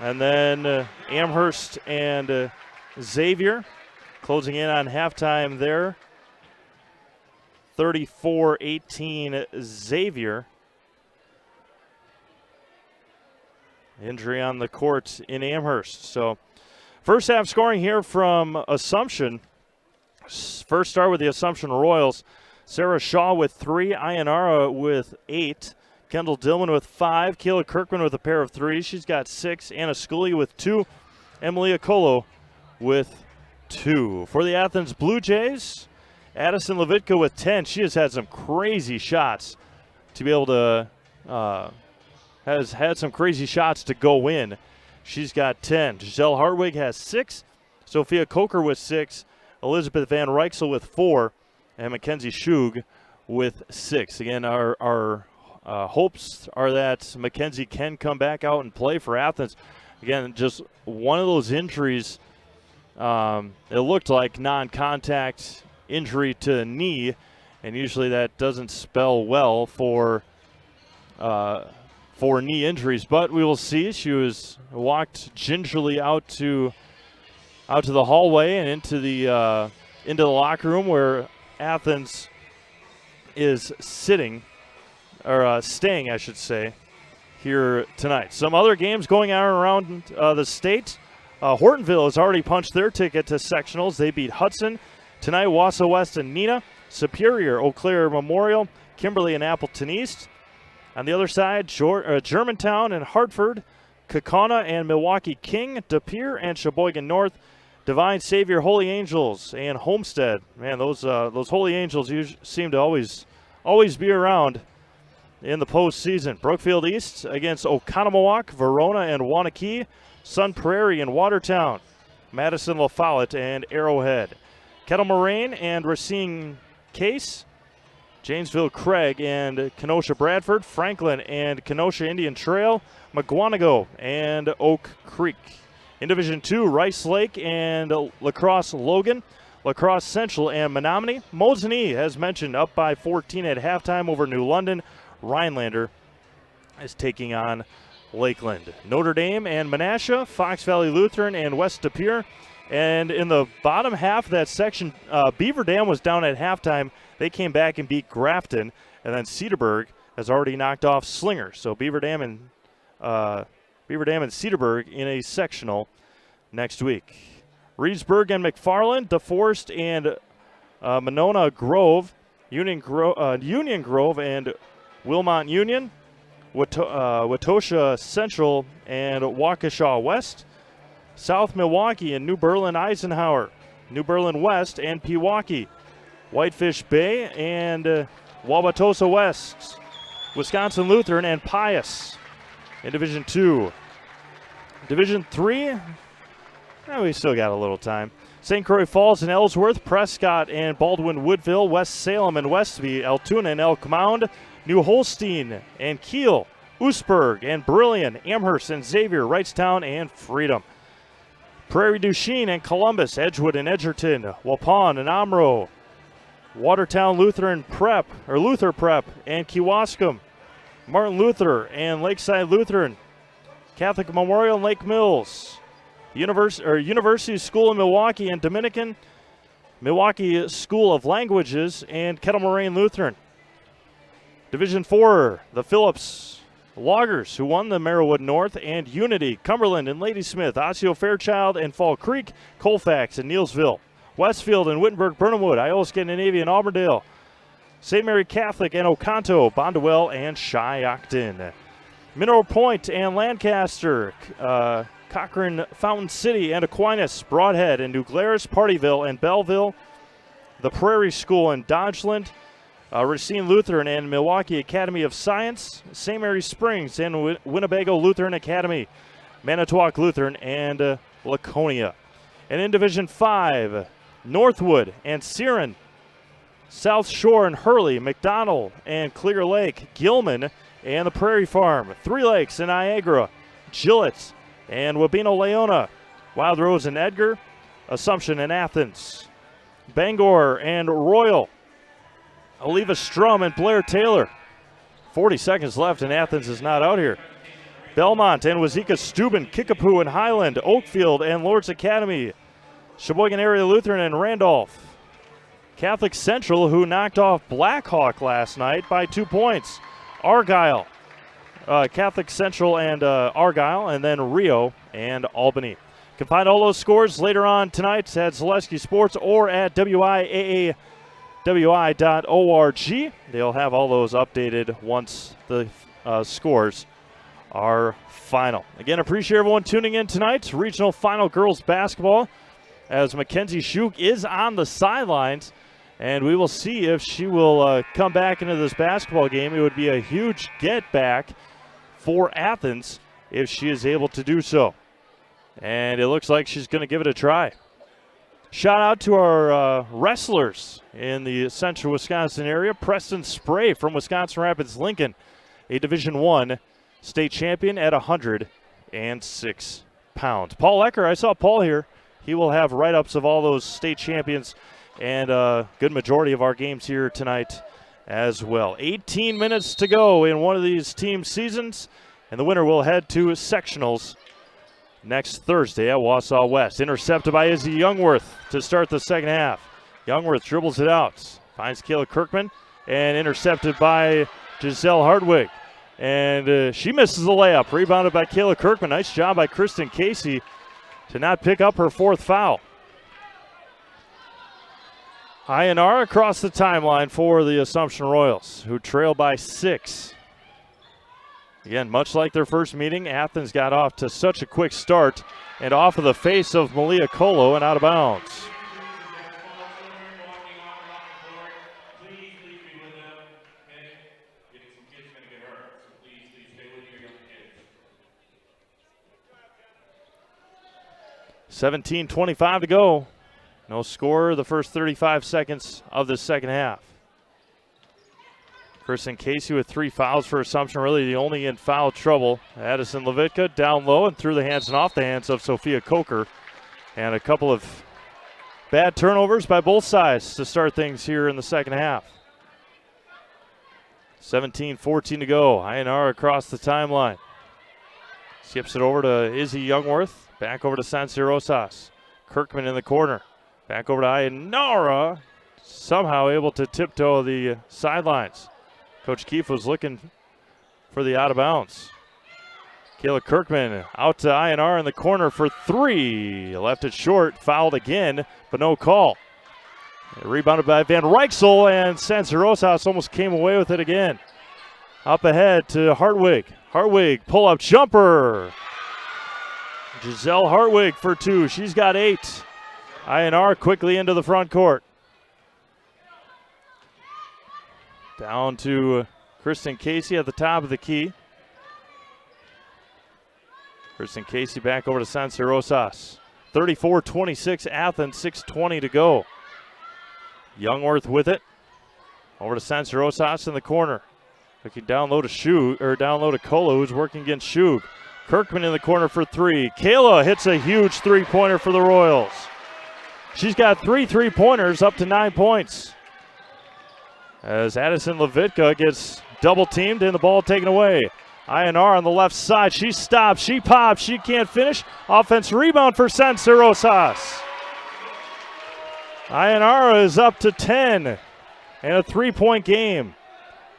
And then Amherst and Xavier closing in on halftime there. 34-18 Xavier. Injury on the court in Amherst. So first half scoring here from Assumption. First start with the Assumption Royals. Sarah Shaw with 3, Ayanara with 8, Kendall Dillman with 5, Kayla Kirkman with a pair of 3. She's got 6. Anna Scully with 2, Emily Acolo with 2. For the Athens Blue Jays, Addison Levitka with 10. She has had some crazy shots to be able to has had some crazy shots to go in. She's got 10. Giselle Hartwig has 6. Sophia Coker with 6. Elizabeth Van Rijksel with 4. And Mackenzie Shug with 6. Again, our hopes are that Mackenzie can come back out and play for Athens. Again, just one of those injuries. It looked like non-contact injury to the knee, and usually that doesn't spell well for knee injuries, but we will see. She was walked gingerly out to the hallway and into the locker room where Athens is staying, I should say, here tonight. Some other games going on around the state. Hortonville has already punched their ticket to sectionals. They beat Hudson tonight. Wausau West and Neenah, Superior, Eau Claire Memorial, Kimberly and Appleton East. On the other side, Germantown and Hartford, Kaukauna and Milwaukee King, De Pere and Sheboygan North, Divine Savior, Holy Angels, and Homestead. Man, those Holy Angels seem to always be around in the postseason. Brookfield East against Oconomowoc, Verona, and Waunakee, Sun Prairie and Watertown, Madison La Follette and Arrowhead, Kettle Moraine and Racine Case, Janesville Craig and Kenosha Bradford, Franklin and Kenosha Indian Trail, McGuanago and Oak Creek. In Division 2, Rice Lake and La Crosse Logan, La Crosse Central and Menominee. Mosinee, as mentioned, up by 14 at halftime over New London. Rhinelander is taking on Lakeland. Notre Dame and Menasha, Fox Valley Lutheran and West De Pere. And in the bottom half of that section, Beaver Dam was down at halftime. They came back and beat Grafton. And then Cedarburg has already knocked off Slinger. So Beaver Dam and Cedarburg in a sectional next week. Reedsburg and McFarland, DeForest and Monona Grove, Union Grove and Wilmot Union, Watosha Central and Waukesha West, South Milwaukee and New Berlin Eisenhower, New Berlin West and Pewaukee, Whitefish Bay and Wauwatosa West, Wisconsin Lutheran and Pius. In Division 2. Division 3, we still got a little time. St. Croix Falls and Ellsworth, Prescott and Baldwin Woodville, West Salem and Westby, Altoona and Elk Mound, New Holstein and Kiel, Oostburg and Brillion, Amherst and Xavier, Wrightstown and Freedom. Prairie du Chien and Columbus, Edgewood and Edgerton, Waupun and Omro, Watertown Luther Prep and Kewaskum, Martin Luther and Lakeside Lutheran, Catholic Memorial and Lake Mills, University School in Milwaukee and Dominican, Milwaukee School of Languages, and Kettle Moraine Lutheran. Division 4, the Phillips Loggers, who won the Merriwood North, and Unity, Cumberland and Ladysmith, Osseo Fairchild and Fall Creek, Colfax and Neelsville, Westfield and Wittenberg Burnhamwood, Iowa Scandinavia and Auburndale, St. Mary Catholic and Oconto, Bondwell and Shiocton. Mineral Point and Lancaster, Cochrane, Fountain City and Aquinas, Broadhead and New Glarus, Partyville and Belleville, the Prairie School in Dodgeland, Racine Lutheran and Milwaukee Academy of Science, St. Mary Springs and Winnebago Lutheran Academy, Manitowoc Lutheran and Laconia. And in Division 5, Northwood and Siren, South Shore and Hurley, McDonald and Clear Lake, Gilman and the Prairie Farm, Three Lakes and Niagara, Gillette and Wabeno Leona, Wild Rose and Edgar, Assumption and Athens, Bangor and Royal, Oliva Strum and Blair Taylor. 40 seconds left and Athens is not out here. Belmont and Wazeeka Steuben, Kickapoo and Highland, Oakfield and Lord's Academy, Sheboygan Area Lutheran and Randolph. Catholic Central, who knocked off Blackhawk last night by 2 points. Argyle, Catholic Central and Argyle, and then Rio and Albany. You can find all those scores later on tonight at Zaleski Sports or at WIAA.org. They'll have all those updated once the scores are final. Again, appreciate everyone tuning in tonight. Regional Final Girls Basketball, as Mackenzie Schuch is on the sidelines, and we will see if she will come back into this basketball game. It would be a huge get back for Athens if she is able to do so. And it looks like she's going to give it a try. Shout out to our wrestlers in the central Wisconsin area. Preston Spray from Wisconsin Rapids Lincoln, a Division I state champion at 106 pounds. Paul Ecker, I saw Paul here. He will have write-ups of all those state champions and a good majority of our games here tonight as well. 18 minutes to go in one of these team seasons, and the winner will head to sectionals next Thursday at Wausau West. Intercepted by Izzy Youngworth to start the second half. Youngworth dribbles it out, finds Kayla Kirkman, and intercepted by Giselle Hardwig. And she misses the layup, rebounded by Kayla Kirkman. Nice job by Kristen Casey to not pick up her fourth foul. INR across the timeline for the Assumption Royals, who trail by 6. Again, much like their first meeting, Athens got off to such a quick start and off of the face of Malia Colo and out of bounds. $17:25 to go. No score the first 35 seconds of the second half. Kristen Casey with 3 fouls for Assumption, really the only in foul trouble. Addison Levitka down low and through the hands and off the hands of Sophia Coker. And a couple of bad turnovers by both sides to start things here in the second half. 17:14 to go. INR across the timeline. Skips it over to Izzy Youngworth. Back over to Sansi Rosas. Kirkman in the corner. Back over to Ainara. Somehow able to tiptoe the sidelines. Coach Keefe was looking for the out of bounds. Kayla Kirkman out to INR in the corner for 3. Left it short, fouled again, but no call. Rebounded by Van Rijksel, and Sansi Rosas almost came away with it again. Up ahead to Hartwig. Hartwig, pull-up jumper. Giselle Hartwig for 2. She's got 8. INR quickly into the front court. Down to Kristen Casey at the top of the key. Kristen Casey back over to Sansi Rosas. 34-26 Athens, 6:20 to go. Youngworth with it. Over to Sansi Rosas in the corner. Looking down low to Colo, who's working against Shug. Kirkman in the corner for 3. Kayla hits a huge three-pointer for the Royals. She's got 3 3-pointers up to 9 points. As Addison Levitka gets double-teamed and the ball taken away. INR on the left side. She stops. She pops. She can't finish. Offense rebound for Sansi Rosas. INR is up to 10 and a 3-point game.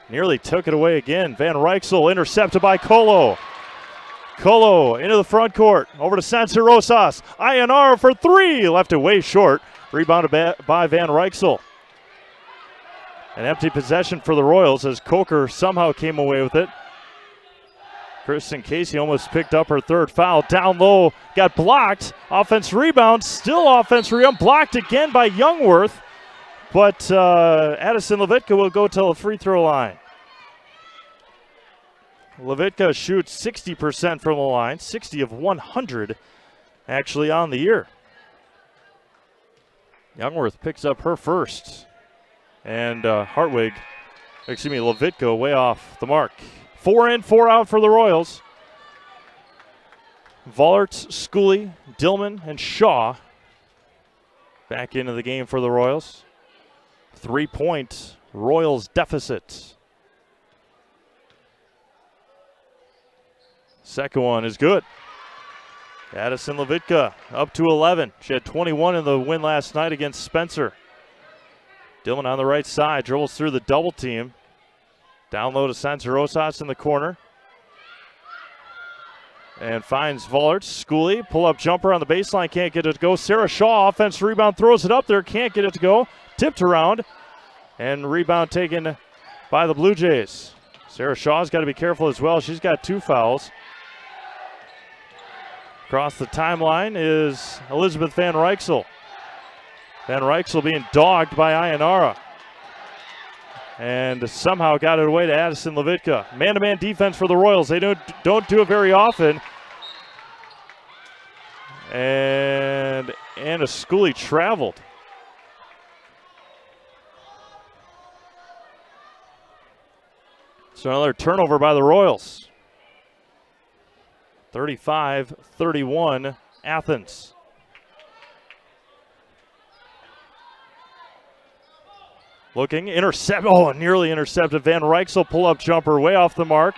Nearly took it away again. Van Rijksel intercepted by Colo. Colo into the front court. Over to Sansi Rosas. INR for 3. Left it way short. Rebounded by Van Rijksel. An empty possession for the Royals as Coker somehow came away with it. Kristen Casey almost picked up her 3rd foul. Down low, got blocked. Offense rebound, still offense rebound. Blocked again by Youngworth. But Addison Levitka will go to the free throw line. Levitka shoots 60% from the line, 60 of 100 actually on the year. Youngworth picks up her first. And Levitka way off the mark. 4 in, 4 out for the Royals. Vollert, Schooley, Dillman, and Shaw back into the game for the Royals. 3-point Royals deficit. Second one is good. Addison Levitka up to 11. She had 21 in the win last night against Spencer. Dillman on the right side, dribbles through the double team. Down low to Sansi Rosas in the corner. And finds Vollert. Schooley, pull-up jumper on the baseline, can't get it to go. Sarah Shaw, offense rebound, throws it up there, can't get it to go. Tipped around, and rebound taken by the Blue Jays. Sarah Shaw's got to be careful as well. She's got 2 fouls. Across the timeline is Elizabeth Van Rijksel. Van Rijksel being dogged by Ainara. And somehow got it away to Addison Levitka. Man-to-man defense for the Royals. They don't do it very often. And Anna Schooley traveled. So another turnover by the Royals. 35-31 Athens. Looking, nearly intercepted. Van Rijksel pull-up jumper way off the mark.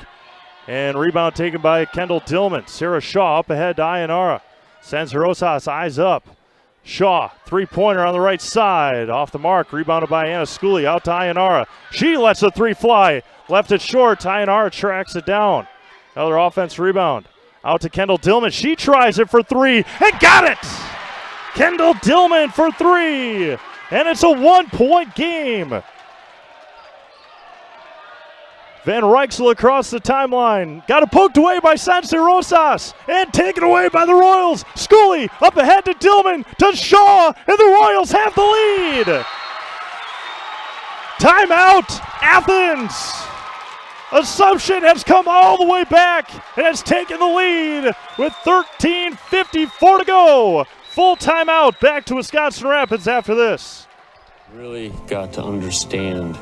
And rebound taken by Kendall Dillman. Sarah Shaw up ahead to Ainara. Sansi Rosas, eyes up. Shaw, 3-pointer on the right side. Off the mark, rebounded by Anna Schooley. Out to Ainara. She lets a 3 fly. Left it short. Ainara tracks it down. Another offense rebound. Out to Kendall Dillman. She tries it for 3 and got it! Kendall Dillman for 3. And it's a 1-point game. Van Rijksel across the timeline. Got it poked away by Sanse Rosas. And taken away by the Royals. Schooley up ahead to Dillman, to Shaw, and the Royals have the lead. Timeout, Athens. Assumption has come all the way back and has taken the lead with 13:54 to go. Full timeout, back to Wisconsin Rapids after this. Really got to understand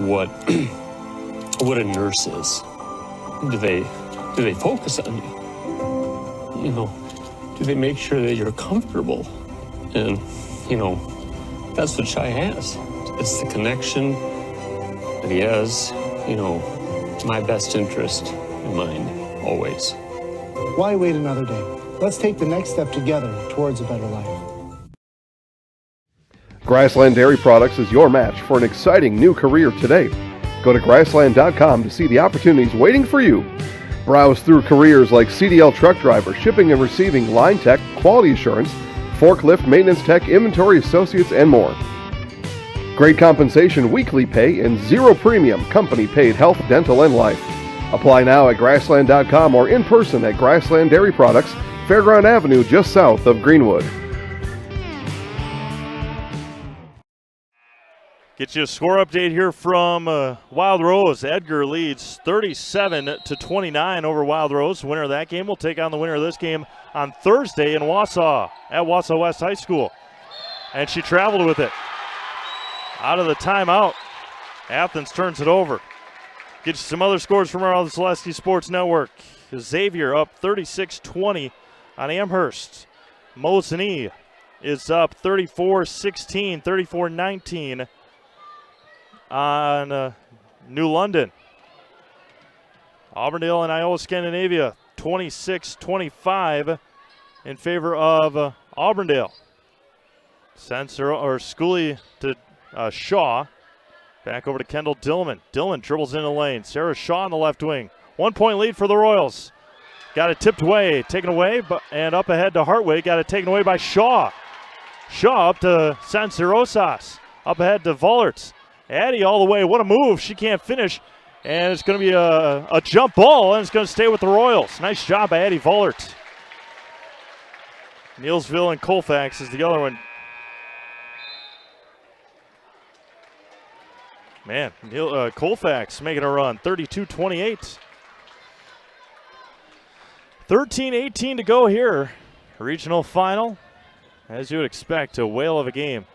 what a nurse is. Do they focus on you? You know, do they make sure that you're comfortable? And, you know, that's what Shai has. It's the connection that he has, you know, my best interest in mind, always. Why wait another day? Let's take the next step together towards a better life. Grassland Dairy Products is your match for an exciting new career today. Go to grassland.com to see the opportunities waiting for you. Browse through careers like CDL truck driver, shipping and receiving, line tech, quality assurance, forklift, maintenance tech, inventory associates, and more. Great compensation, weekly pay, and zero premium company-paid health, dental, and life. Apply now at grassland.com or in person at Grassland Dairy Products, Fairground Avenue, just south of Greenwood. Get you a score update here from Wild Rose. Edgar leads 37-29 over Wild Rose. Winner of that game will take on the winner of this game on Thursday in Wausau at Wausau West High School. And she traveled with it. Out of the timeout, Athens turns it over. Get you some other scores from our Zaleski Sports Network. Xavier up 36-20 on Amherst. Mosinee is up 34-16, 34-19 on New London. Auburndale and Iowa Scandinavia 26-25 in favor of Auburndale. Schooley to Shaw. Back over to Kendall Dillman. Dillman dribbles in the lane. Sarah Shaw on the left wing. 1 point lead for the Royals. Got it tipped away, taken away, and up ahead to Hartway. Got it taken away by Shaw. Shaw up to Sanse Rosas. Up ahead to Vollerts. Addie all the way. What a move. She can't finish. And it's going to be a jump ball, and it's going to stay with the Royals. Nice job by Addie Vollert. Neilsville and Colfax is the other one. Man, Colfax making a run, 32-28. 13-18 to go here. Regional final. As you would expect, a whale of a game.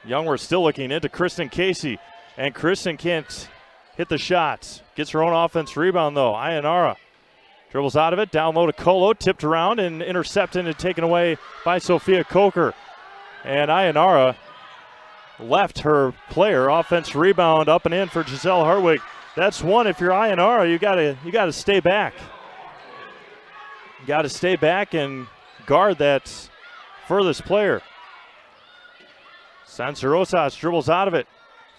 Youngworth still looking into Kristen Casey. And Kristen can't hit the shots. Gets her own offense rebound, though. Ayanara dribbles out of it. Down low to Colo. Tipped around and intercepted and taken away by Sophia Coker. And Ayanara left her player. Offense rebound up and in for Giselle Hartwig. That's one. If you're Ayanara, you gotta stay back. You got to stay back and guard that furthest player. Sanse Rosas dribbles out of it.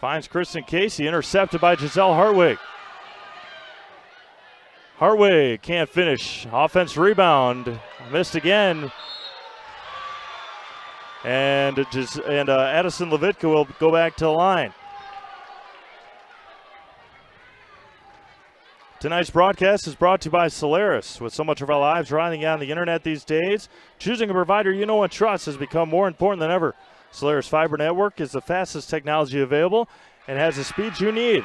Finds Kristen Casey, intercepted by Giselle Hartwig. Hartwig can't finish. Offense rebound. Missed again. And Addison Levitka will go back to the line. Tonight's broadcast is brought to you by Solaris. With so much of our lives riding on the internet these days, choosing a provider you know and trust has become more important than ever. Solaris Fiber Network is the fastest technology available and has the speeds you need.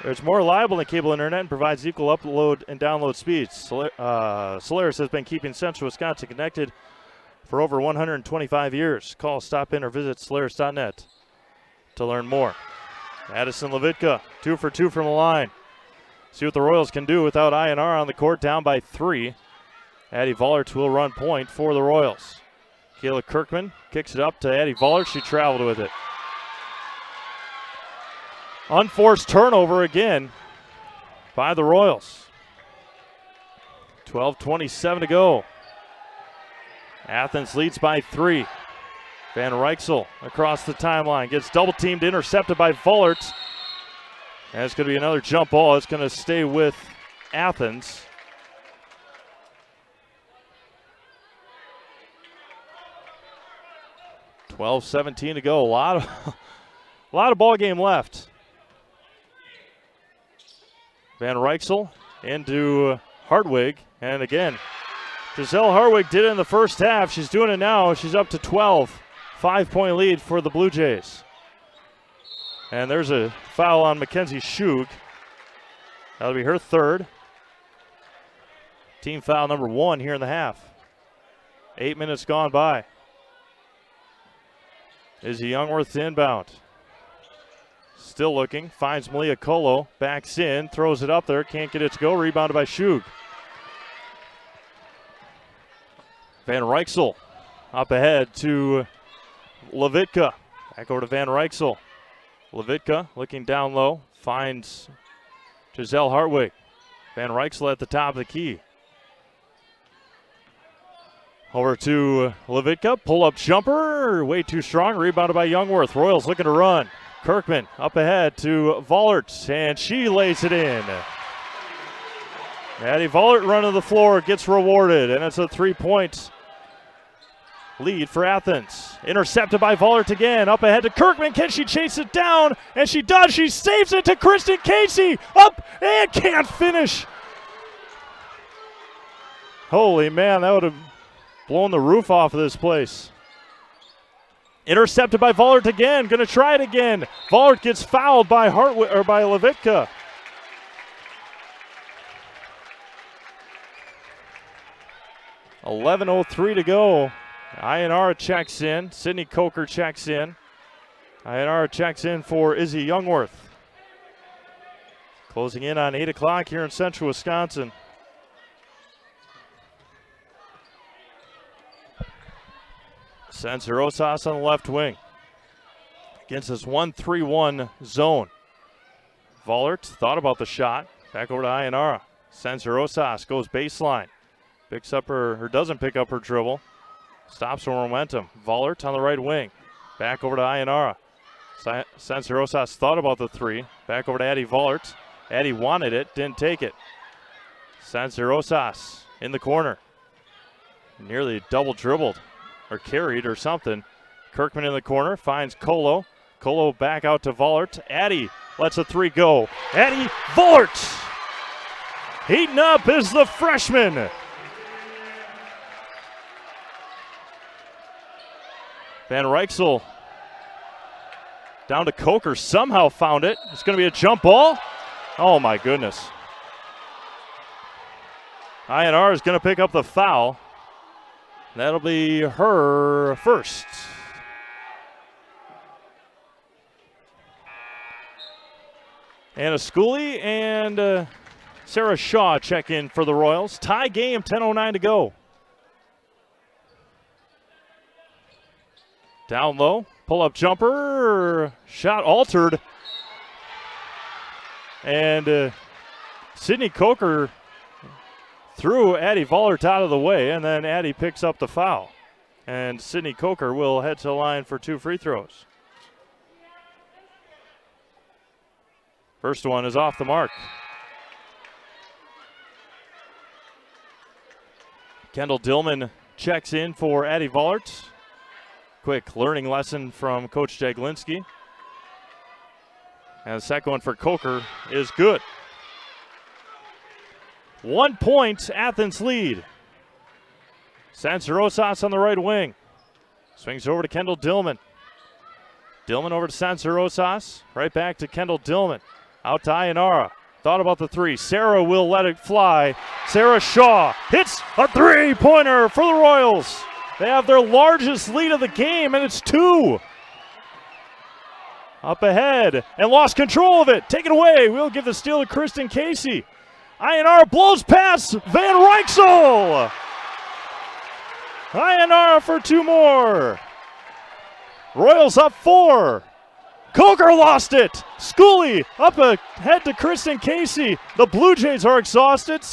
It's more reliable than cable internet and provides equal upload and download speeds. Solaris has been keeping Central Wisconsin connected for over 125 years. Call, stop in, or visit Solaris.net to learn more. Addison Levitka, 2 for 2 from the line. See what the Royals can do without INR on the court, down by 3. Addie Vollert will run point for the Royals. Kayla Kirkman kicks it up to Addie Vollert. She traveled with it. Unforced turnover again by the Royals. 12:27 to go. Athens leads by 3. Van Rijksel across the timeline. Gets double teamed, intercepted by Vollert. And it's going to be another jump ball. It's going to stay with Athens. $12:17 to go. A lot of ball game left. Van Rijksel into Hartwig. And again, Giselle Hartwig did it in the first half. She's doing it now. She's up to 12. 5-point lead for the Blue Jays. And there's a foul on Mackenzie Shug. That'll be her third. Team foul number 1 here in the half. 8 minutes gone by. Izzy Youngworth inbound. Still looking. Finds Malia Colo. Backs in. Throws it up there. Can't get it to go. Rebounded by Shug. Van Rijksel up ahead to Levitka. Back over to Van Rijksel. Levitka looking down low. Finds Giselle Hartwig. Van Rijksel at the top of the key. Over to Levitka. Pull-up jumper. Way too strong. Rebounded by Youngworth. Royals looking to run. Kirkman up ahead to Vollert. And she lays it in. Addie Vollert running the floor. Gets rewarded. And it's a 3-point lead for Athens. Intercepted by Vollert again. Up ahead to Kirkman. Can she chase it down? And she does. She saves it to Kristen Casey. Up and can't finish. Holy man, that would have blown the roof off of this place. Intercepted by Vollert again. Going to try it again. Vollert gets fouled by by Levitka. .11:03 to go. Ionara checks in. Sydney Coker checks in. Ionara checks in for Izzy Youngworth. Closing in on 8 o'clock here in central Wisconsin. Spencer Osas on the left wing against this 1-3-1 zone. Vollert thought about the shot. Back over to Ionara. Spencer Osas goes baseline. Picks up or doesn't pick up her dribble. Stops her momentum. Vollert on the right wing. Back over to Ionara. Spencer Osas thought about the three. Back over to Addie Vollert. Addie wanted it, didn't take it. Spencer Osas in the corner. Nearly double dribbled. Or carried or something. Kirkman in the corner, finds Colo. Colo back out to Vollert. Addie lets a three go. Addie Vollert! Heating up is the freshman. Van Rijksel down to Coker, somehow found it. It's going to be a jump ball. Oh my goodness. INR is going to pick up the foul. That'll be her first. Anna Schooley and Sarah Shaw check in for the Royals. Tie game, 10:09 to go. Down low, pull-up jumper, shot altered. And Sydney Coker threw Addie Vollert out of the way, and then Addie picks up the foul. And Sydney Coker will head to the line for 2 free throws. First one is off the mark. Kendall Dillman checks in for Addie Vollert. Quick learning lesson from Coach Jaglinski. And the second one for Coker is good. 1 point, Athens lead. Spencer Osas on the right wing. Swings over to Kendall Dillman. Dillman over to Spencer Osas. Right back to Kendall Dillman. Out to Ionara. Thought about the three. Sarah will let it fly. Sarah Shaw hits a three-pointer for the Royals. They have their largest lead of the game, and it's 2. Up ahead, and lost control of it. Take it away. We'll give the steal to Kristen Casey. Ionara blows past Van Rijksel. Ionara for 2 more. Royals up 4. Coker lost it. Schooley up ahead to Kristen Casey. The Blue Jays are exhausted.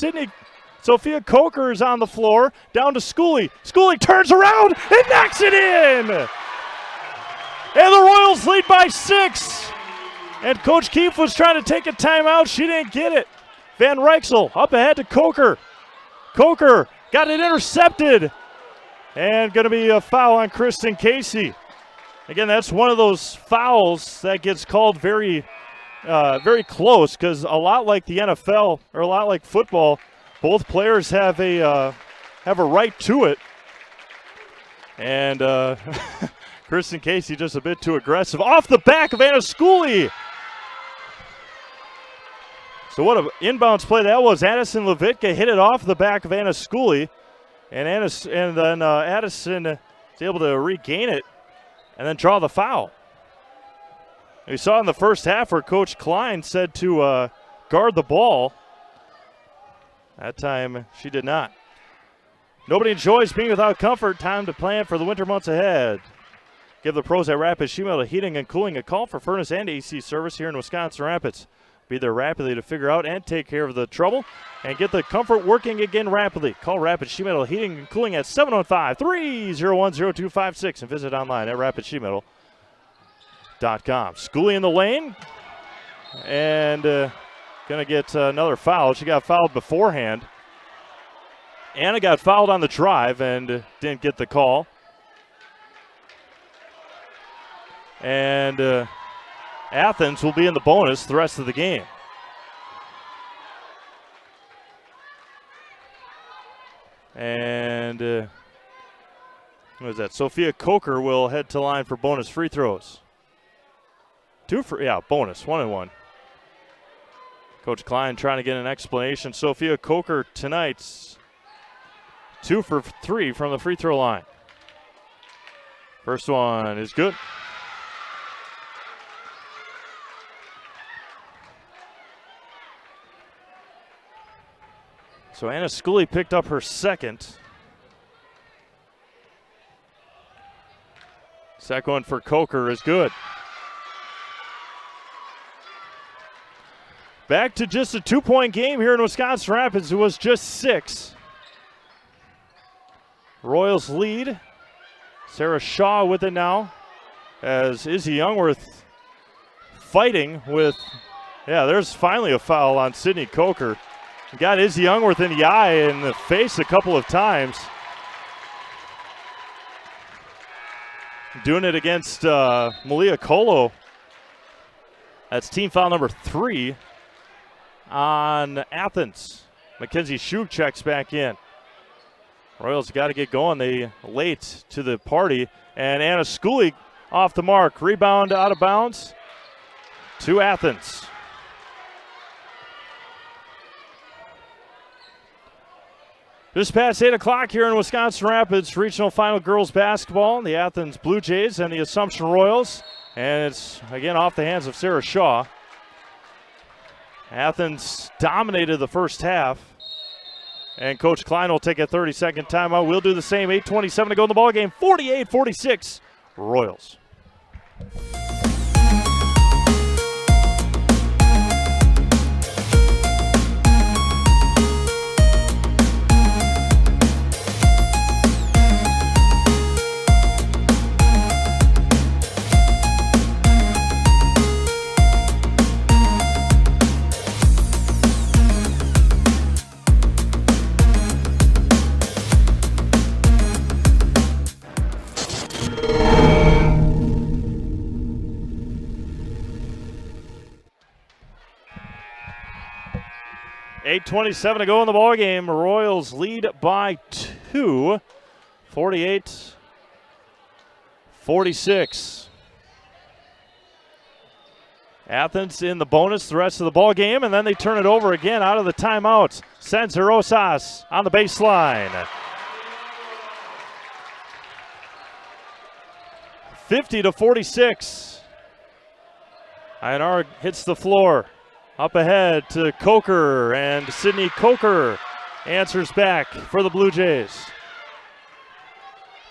Sophia Coker is on the floor. Down to Schooley. Schooley turns around and knocks it in. And the Royals lead by 6. And Coach Keefe was trying to take a timeout. She didn't get it. Van Rijksel up ahead to Coker. Coker got it intercepted. And going to be a foul on Kristen Casey. Again, that's one of those fouls that gets called very very close because a lot like the NFL or a lot like football, both players have a right to it. And Kristen Casey just a bit too aggressive. Off the back of Anna Schooley. So what an inbounds play that was. Addison Levitka hit it off the back of Anna Schooley. And then Addison was able to regain it and then draw the foul. We saw in the first half where Coach Klein said to guard the ball. That time she did not. Nobody enjoys being without comfort. Time to plan for the winter months ahead. Give the pros at Rapids Sheet Metal Heating and Cooling a call for furnace and AC service here in Wisconsin Rapids. Be there rapidly to figure out and take care of the trouble and get the comfort working again rapidly. Call Rapids Sheet Metal Heating and Cooling at 715-301-0256 and visit online at rapidsheetmetal.com. Schooley in the lane and going to get another foul. She got fouled beforehand. Anna got fouled on the drive and didn't get the call. And Athens will be in the bonus the rest of the game. And what is that? Sophia Coker will head to line for bonus free throws. Bonus, 1 and 1. Coach Klein trying to get an explanation. Sophia Coker tonight's 2 for 3 from the free throw line. First one is good. So Anna Schooley picked up her second. Second one for Coker is good. Back to just a 2-point game here in Wisconsin Rapids. It was just 6. Royals lead. Sarah Shaw with it now as Izzy Youngworth fighting with, there's finally a foul on Sydney Coker. Got Izzy Youngworth in the eye and the face a couple of times. Doing it against Malia Colo. That's team foul number 3 on Athens. Mackenzie Shug checks back in. Royals got to get going. They late to the party. And Anna Schooley off the mark. Rebound out of bounds to Athens. Just past 8 o'clock here in Wisconsin Rapids, regional final girls basketball, the Athens Blue Jays and the Assumption Royals. And it's, again, off the hands of Sarah Shaw. Athens dominated the first half. And Coach Klein will take a 30-second timeout. We'll do the same. 8:27 to go in the ballgame. 48-46, Royals. .27 to go in the ballgame. Royals lead by 2, 48-46. Athens in the bonus the rest of the ballgame, and then they turn it over again out of the timeout. Sends Rosas on the baseline. 50-46. INR hits the floor. Up ahead to Coker, and Sydney Coker answers back for the Blue Jays.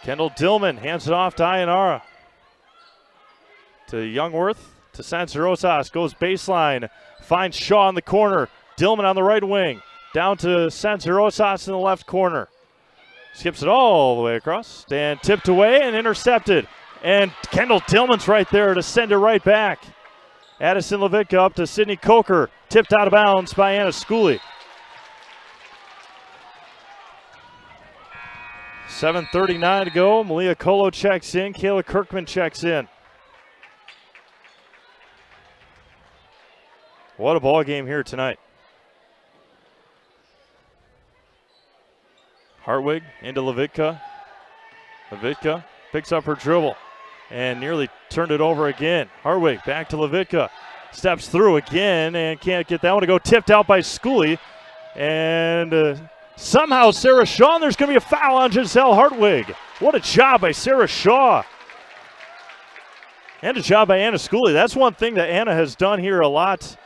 Kendall Dillman hands it off to Ayanara. To Youngworth, to Sansorosas, goes baseline, finds Shaw in the corner. Dillman on the right wing, down to Sansorosas in the left corner. Skips it all the way across, and tipped away and intercepted. And Kendall Dillman's right there to send it right back. Addison Levitka up to Sydney Coker. Tipped out of bounds by Anna Schooley. 7:39 to go. Malia Colo checks in. Kayla Kirkman checks in. What a ball game here tonight. Hartwig into Levitka. Levitka picks up her dribble and nearly turned it over again. Hartwig back to Levitka. Steps through again and can't get that one to go. Tipped out by Schooley. And somehow Sarah Shaw, and there's going to be a foul on Giselle Hartwig. What a job by Sarah Shaw. And a job by Anna Schooley. That's one thing that Anna has done here a lot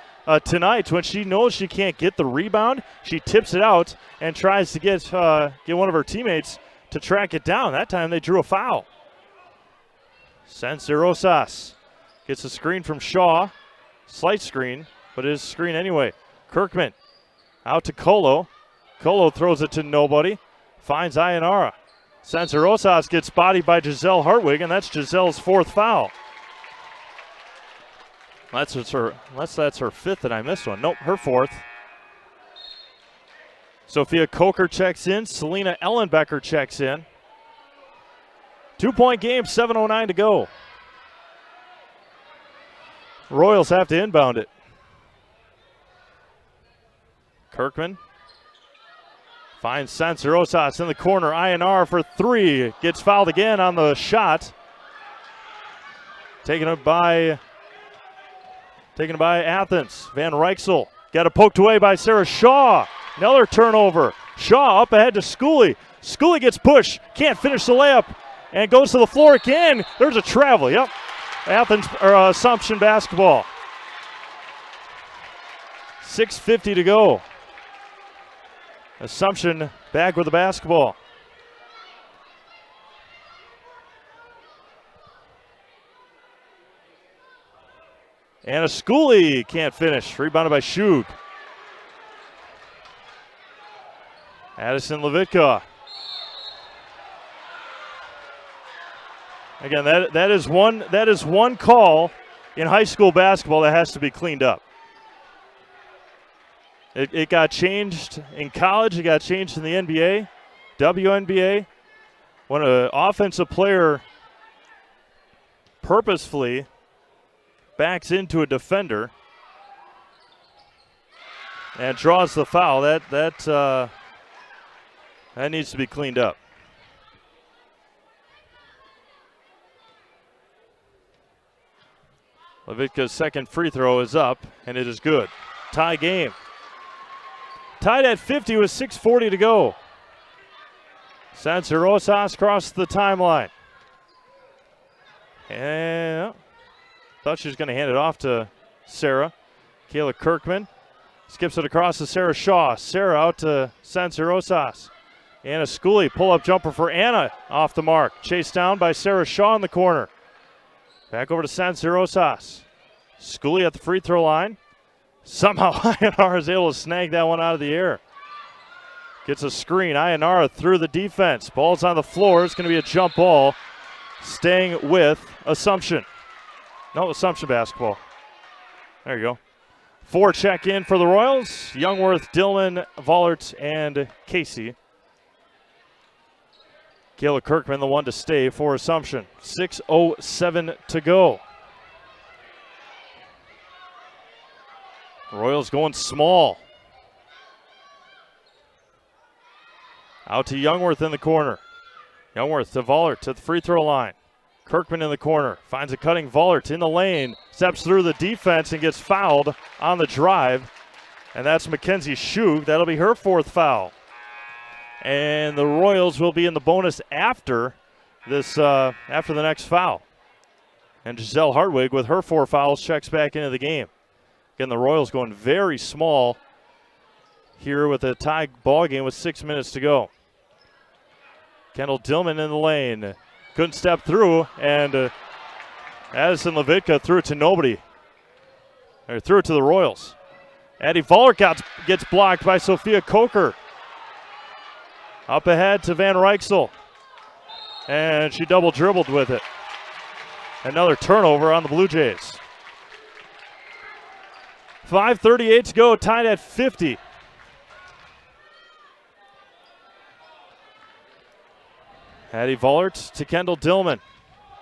tonight. When she knows she can't get the rebound, she tips it out and tries to get one of her teammates to track it down. That time they drew a foul. Sanse Rosas gets a screen from Shaw. Slight screen, but it is a screen anyway. Kirkman out to Colo. Colo throws it to nobody. Finds Ayanara. Sanse Rosas gets bodied by Giselle Hartwig, and that's Giselle's 4th foul. Unless that's her 5th and I missed one. Nope, her 4th. Sophia Coker checks in. Selena Ellenbecker checks in. 2-point game, 7:09 to go. Royals have to inbound it. Kirkman finds Sanse Rosas in the corner. INR for 3. Gets fouled again on the shot. Taken by Athens. Van Rijksel got it poked away by Sarah Shaw. Another turnover. Shaw up ahead to Schooley. Schooley gets pushed. Can't finish the layup. And goes to the floor again. There's a travel. Yep. Athens or Assumption basketball. 6:50 to go. Assumption back with the basketball. And a Schooley can't finish. Rebounded by Shug. Addison Levitka. Again, that is one call in high school basketball that has to be cleaned up. It got changed in college. It got changed in the NBA, WNBA. When an offensive player purposefully backs into a defender and draws the foul, that needs to be cleaned up. Levitka's second free throw is up, and it is good. Tie game. Tied at 50 with 6:40 to go. Sanse Rosas crossed the timeline. And thought she was going to hand it off to Sarah. Kayla Kirkman skips it across to Sarah Shaw. Sarah out to Sanse Rosas. Anna Schooley, pull-up jumper for Anna off the mark. Chased down by Sarah Shaw in the corner. Back over to Sanse Rosas. Schooley at the free throw line. Somehow Ayanara is able to snag that one out of the air. Gets a screen. Ayanara through the defense. Ball's on the floor. It's going to be a jump ball. Staying with Assumption. No, Assumption basketball. There you go. 4 check in for the Royals. Youngworth, Dillman, Vollert, and Casey. Kayla Kirkman, the one to stay for Assumption. 6:07 to go. Royals going small. Out to Youngworth in the corner. Youngworth to Vollert to the free throw line. Kirkman in the corner. Finds a cutting Vollert in the lane. Steps through the defense and gets fouled on the drive. And that's Mackenzie Shug. That'll be her 4th foul. And the Royals will be in the bonus after the next foul. And Giselle Hartwig with her 4 fouls checks back into the game. Again, the Royals going very small here with a tie ball game with 6 minutes to go. Kendall Dillman in the lane. Couldn't step through, and Addison Levitka threw it to nobody. Or threw it to the Royals. Addie Vollert gets blocked by Sophia Coker. Up ahead to Van Rijksel. And she double dribbled with it. Another turnover on the Blue Jays. 5:38 to go, tied at 50. Addie Vollert to Kendall Dillman.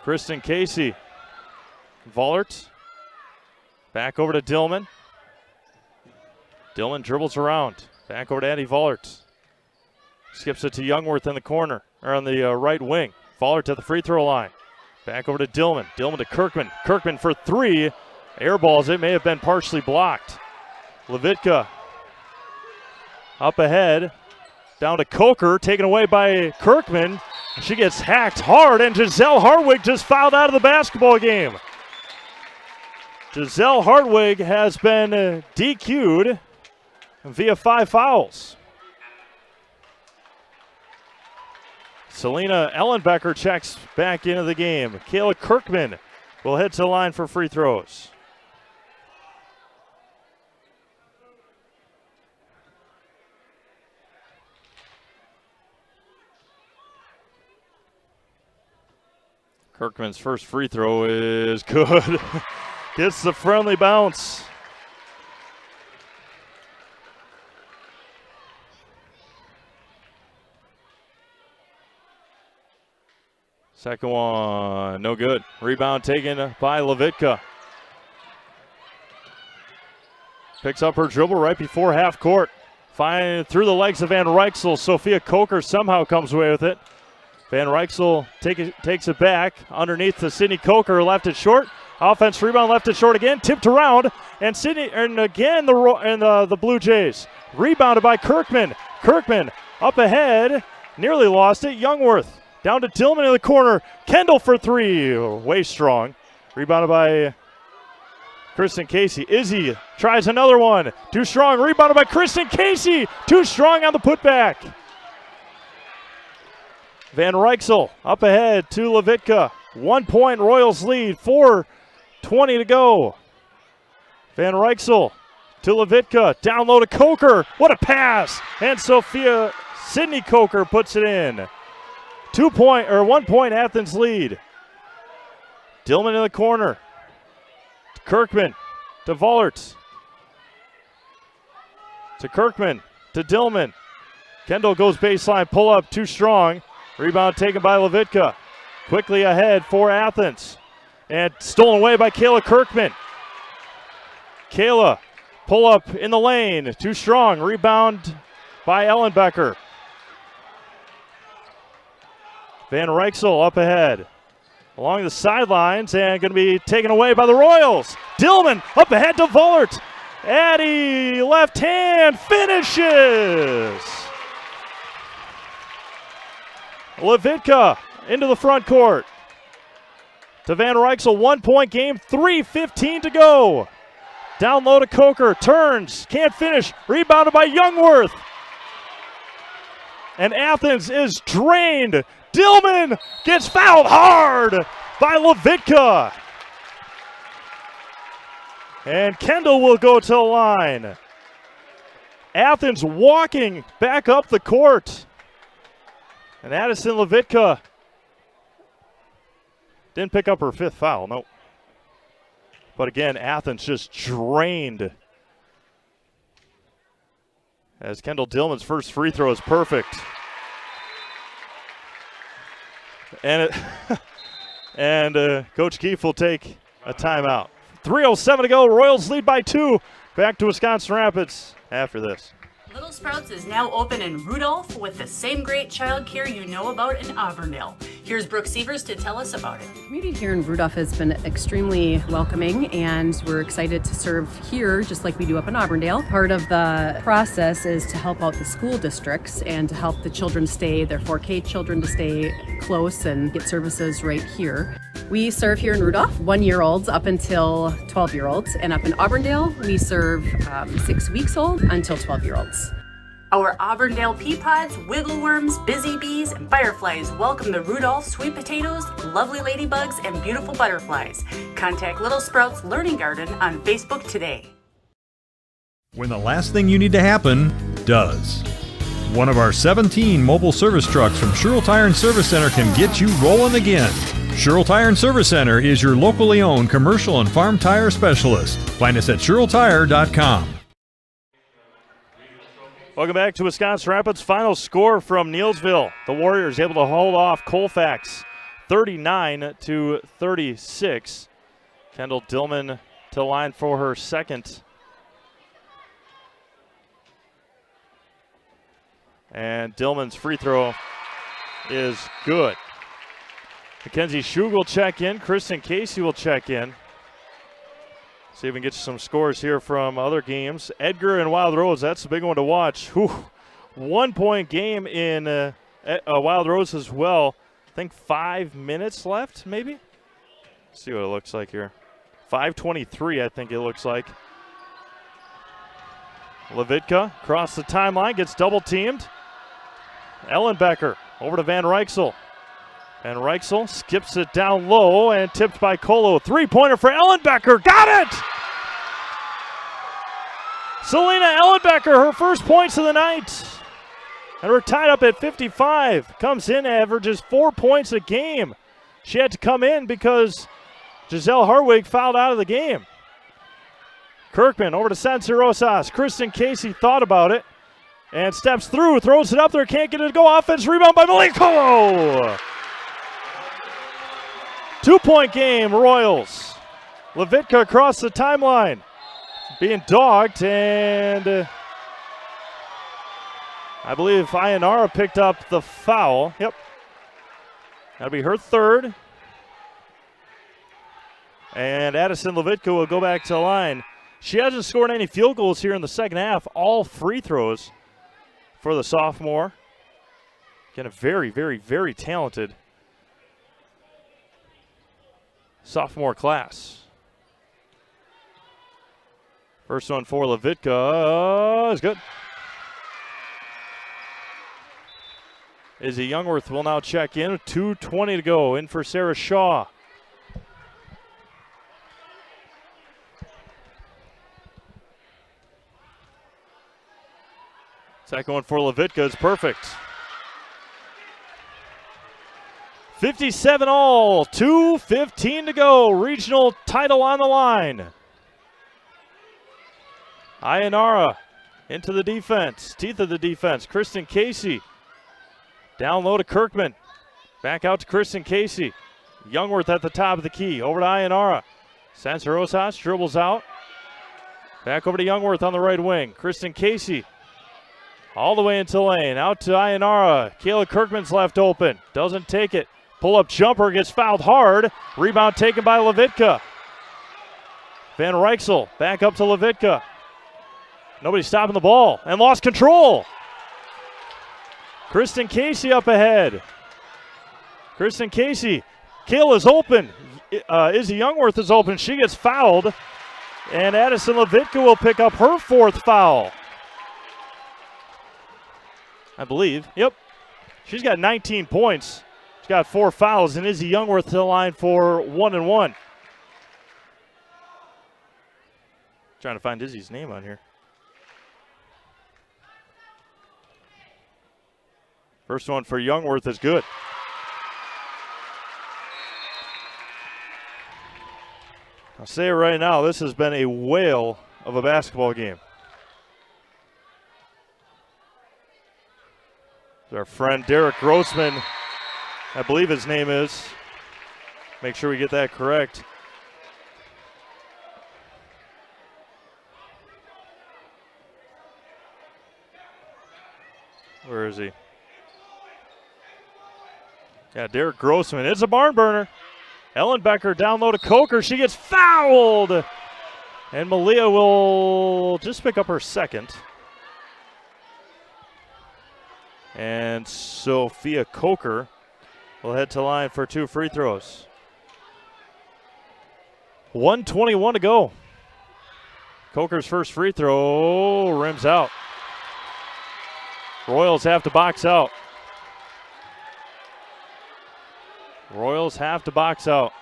Kristen Casey. Vollert. Back over to Dillman. Dillman dribbles around. Back over to Addie Vollert. Skips it to Youngworth in the corner, or on the right wing. Vollert at the free throw line. Back over to Dillman. Dillman to Kirkman. Kirkman for three. Air balls. It may have been partially blocked. Levitka up ahead. Down to Coker. Taken away by Kirkman. She gets hacked hard, and Giselle Hartwig just fouled out of the basketball game. Giselle Hartwig has been DQ'd via 5 fouls. Selena Ellenbecker checks back into the game. Kayla Kirkman will head to the line for free throws. Kirkman's first free throw is good. Gets the friendly bounce. Second one, no good. Rebound taken by Levitka. Picks up her dribble right before half court. Fine through the legs of Van Rijksel. Sophia Coker somehow comes away with it. Van Rijksel takes it back underneath to Sydney Coker, left it short. Offense rebound, left it short again, tipped around, and again the Blue Jays rebounded by Kirkman. Kirkman up ahead, nearly lost it. Youngworth down to Dillman in the corner. Kendall for three, way strong. Rebounded by Kristen Casey. Izzy tries another one, too strong. Rebounded by Kristen Casey, too strong on the putback. Van Rijksel up ahead to Levitka. 1 point Royals lead, 4:20 to go. Van Rijksel to Levitka, down low to Coker. What a pass! And Sydney Coker puts it in. 1 point Athens lead. Dillman in the corner. Kirkman to Vollert. To Kirkman to Dillman. Kendall goes baseline, pull up, too strong. Rebound taken by Levitka. Quickly ahead for Athens. And stolen away by Kayla Kirkman. Kayla, pull up in the lane. Too strong. Rebound by Ellenbecker. Van Rijksel up ahead. Along the sidelines and going to be taken away by the Royals. Dillman up ahead to Vollert. Addie, left hand, finishes. Levitka into the front court. To Van Rijksel, 1 point game, 3:15 to go. Down low to Coker, turns, can't finish, rebounded by Youngworth. And Athens is drained. Dillman gets fouled hard by Levitka. And Kendall will go to the line. Athens walking back up the court. And Addison Levitka didn't pick up her 5th foul, nope. But again, Athens just drained. As Kendall Dillman's first free throw is perfect. And Coach Keefe will take a timeout. 3:07 to go. Royals lead by 2. Back to Wisconsin Rapids after this. Little Sprouts is now open in Rudolph with the same great childcare you know about in Auburndale. Here's Brooke Sievers to tell us about it. The community here in Rudolph has been extremely welcoming, and we're excited to serve here just like we do up in Auburndale. Part of the process is to help out the school districts and to help the children their 4K children to stay close and get services right here. We serve here in Rudolph 1-year-olds up until 12-year-olds, and up in Auburndale we serve 6 weeks old until 12-year-olds. Our Auburndale pea pods, wiggle worms, busy bees, and fireflies welcome the Rudolph sweet potatoes, lovely ladybugs, and beautiful butterflies. Contact Little Sprouts Learning Garden on Facebook today. When the last thing you need to happen does. One of our 17 mobile service trucks from Sherrill Tire and Service Center can get you rolling again. Sherrill Tire and Service Center is your locally owned commercial and farm tire specialist. Find us at SherrillTire.com. Welcome back to Wisconsin Rapids. Final score from Neillsville. The Warriors able to hold off Colfax 39-36. Kendall Dillman to the line for her second And Dillman's free throw is good. Mackenzie Shug will check in. Kristen Casey will check in. See if we can get some scores here from other games. Edgar and Wild Rose, that's a big one to watch. 1 point game in Wild Rose as well. I think 5 minutes left, maybe? Let's see what it looks like here. 5:23, I think it looks like. Levitka across the timeline, gets double teamed. Ellenbecker over to Van Rijksel. Van Rijksel skips it down low and tipped by Colo. 3-pointer for Ellenbecker. Got it! Selena Ellenbecker, her first points of the night. And we're tied up at 55. Comes in, averages 4 points a game. She had to come in because Giselle Harwig fouled out of the game. Kirkman over to Sensor Rosas. Kristen Casey thought about it and steps through, throws it up there, can't get it to go. Offense rebound by Malik Colo. 2-point game, Royals. Levitka across the timeline, being dogged, and I believe Ayanara picked up the foul. Yep. That'll be her third. And Addison Levitka will go back to the line. She hasn't scored any field goals here in the second half. All free throws for the sophomore. Again, a very, very, very talented sophomore class. First one for Levitka is good. Izzy Youngworth will now check in. 2:20 to go. In for Sarah Shaw. Second one for Levitka is perfect. 57 all, 2:15 to go. Regional title on the line. Ayanara into the defense, teeth of the defense. Kristen Casey down low to Kirkman. Back out to Kristen Casey. Youngworth at the top of the key. Over to Ayanara. Sensor Rosas dribbles out. Back over to Youngworth on the right wing. Kristen Casey all the way into lane. Out to Ayanara. Kayla Kirkman's left open. Doesn't take it. Pull-up jumper gets fouled hard. Rebound taken by Levitka. Van Rijksel back up to Levitka. Nobody stopping the ball and lost control. Kristen Casey up ahead. Kristen Casey. Kayla's open. Izzy Youngworth is open. She gets fouled. And Addison Levitka will pick up her fourth foul, I believe. Yep. She's got 19 points. She's got 4 fouls, and Izzy Youngworth to the line for 1 and 1. Trying to find Izzy's name on here. First one for Youngworth is good. I'll say it right now, this has been a whale of a basketball game. Our friend Derek Grossman, I believe his name is. Make sure we get that correct. Where is he? Yeah, Derek Grossman. It's a barn burner. Ellenbecker down low to Coker. She gets fouled. And Malia will just pick up her second. And Sophia Coker will head to line for 2 free throws. 1:21 to go. Coker's first free throw rims out. Royals have to box out. Royals have to box out.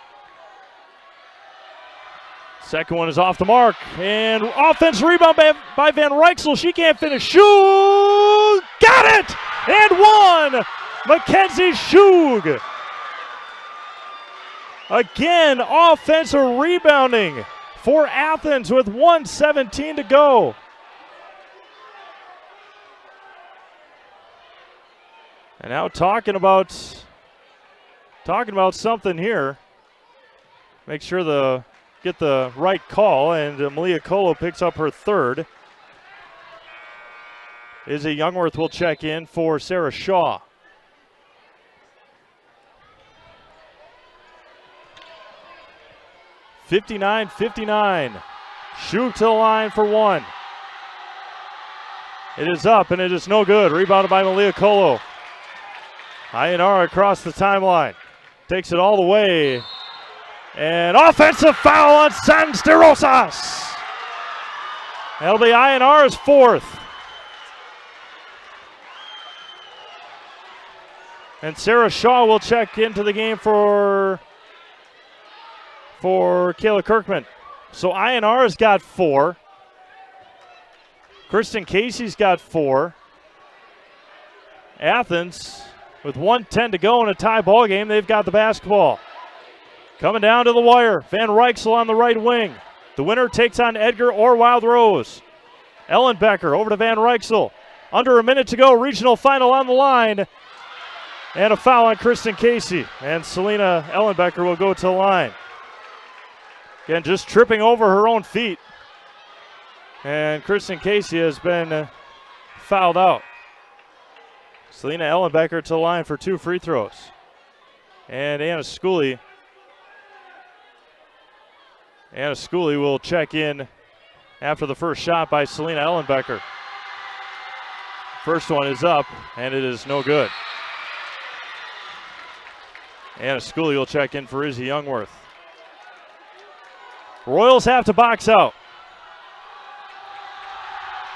Second one is off the mark. And offense rebound by Van Rijksel. She can't finish. Shug! Got it! And one! Mackenzie Shug. Again, offensive rebounding for Athens with 1:17 to go. And now talking about something here. Make sure get the right call, and Malia Colo picks up her third. Izzy Youngworth will check in for Sarah Shaw. .59-59. Shoot to the line for one. It is up and it is no good. Rebounded by Malia Colo. Ionara across the timeline. Takes it all the way. And offensive foul on Sanz de Rosas. That'll be Ionara's fourth. And Sarah Shaw will check into the game for Kayla Kirkman. So Ionara's got 4. Kristen Casey's got 4. Athens, with 1:10 to go in a tie ball game, they've got the basketball. Coming down to the wire, Van Rijksel on the right wing. The winner takes on Edgar or Wild Rose. Ellenbecker over to Van Rijksel. Under a minute to go, regional final on the line. And a foul on Kristen Casey. And Selena Ellenbecker will go to the line. Again, just tripping over her own feet. And Kristen Casey has been fouled out. Selena Ellenbecker to the line for 2 free throws. And Anna Schooley will check in after the first shot by Selena Ellenbecker. First one is up, and it is no good. Anna Schooley will check in for Izzy Youngworth. Royals have to box out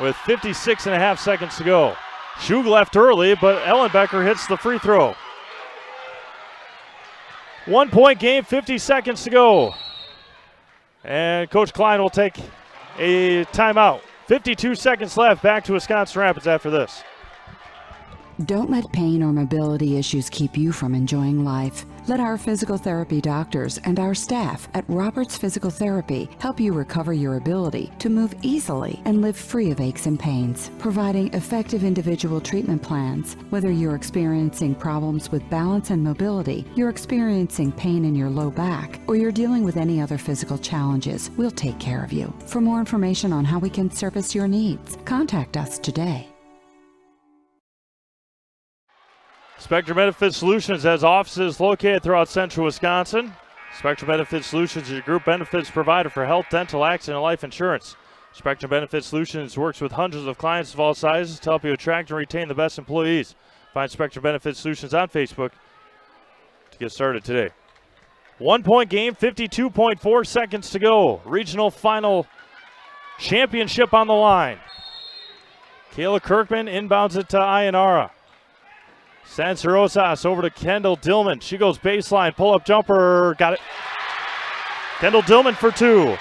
with 56.5 seconds to go. Shug left early, but Ellenbecker hits the free throw. 1 point game, 50 seconds to go. And Coach Klein will take a timeout. 52 seconds left. Back to Wisconsin Rapids after this. Don't let pain or mobility issues keep you from enjoying life. Let our physical therapy doctors and our staff at Roberts Physical Therapy help you recover your ability to move easily and live free of aches and pains, providing effective individual treatment plans. Whether you're experiencing problems with balance and mobility, you're experiencing pain in your low back, or you're dealing with any other physical challenges, we'll take care of you. For more information on how we can service your needs, contact us today. Spectrum Benefit Solutions has offices located throughout central Wisconsin. Spectrum Benefit Solutions is your group benefits provider for health, dental, accident, and life insurance. Spectrum Benefit Solutions works with hundreds of clients of all sizes to help you attract and retain the best employees. Find Spectrum Benefit Solutions on Facebook to get started today. 1 point game, 52.4 seconds to go. Regional final championship on the line. Kayla Kirkman inbounds it to Ionara. Sanz de Rosas over to Kendall Dillman. She goes baseline, pull-up jumper, got it. Kendall Dillman for 2.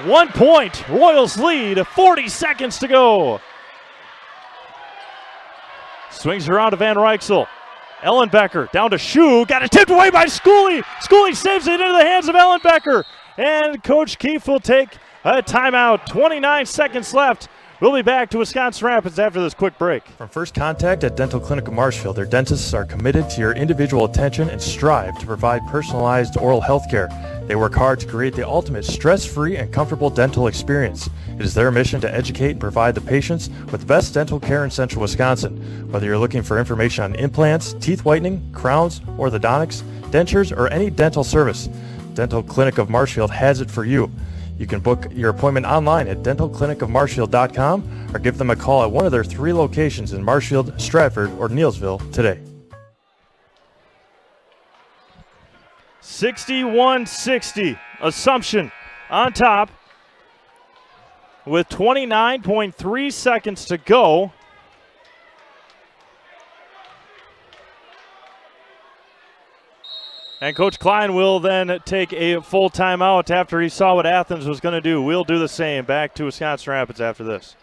1 point, Royals lead, 40 seconds to go. Swings around to Van Rijksel. Ellenbecker down to Shue, got it tipped away by Schooley. Schooley saves it into the hands of Ellenbecker. And Coach Keefe will take a timeout. 29 seconds left. We'll be back to Wisconsin Rapids after this quick break. From First Contact at Dental Clinic of Marshfield, their dentists are committed to your individual attention and strive to provide personalized oral health care. They work hard to create the ultimate stress-free and comfortable dental experience. It is their mission to educate and provide the patients with the best dental care in central Wisconsin. Whether you're looking for information on implants, teeth whitening, crowns, orthodontics, dentures, or any dental service, Dental Clinic of Marshfield has it for you. You can book your appointment online at dentalclinicofmarshfield.com or give them a call at one of their 3 locations in Marshfield, Stratford, or Neillsville today. 61-60. Assumption on top with 29.3 seconds to go. And Coach Klein will then take a full timeout after he saw what Athens was going to do. We'll do the same. Back to Wisconsin Rapids after this.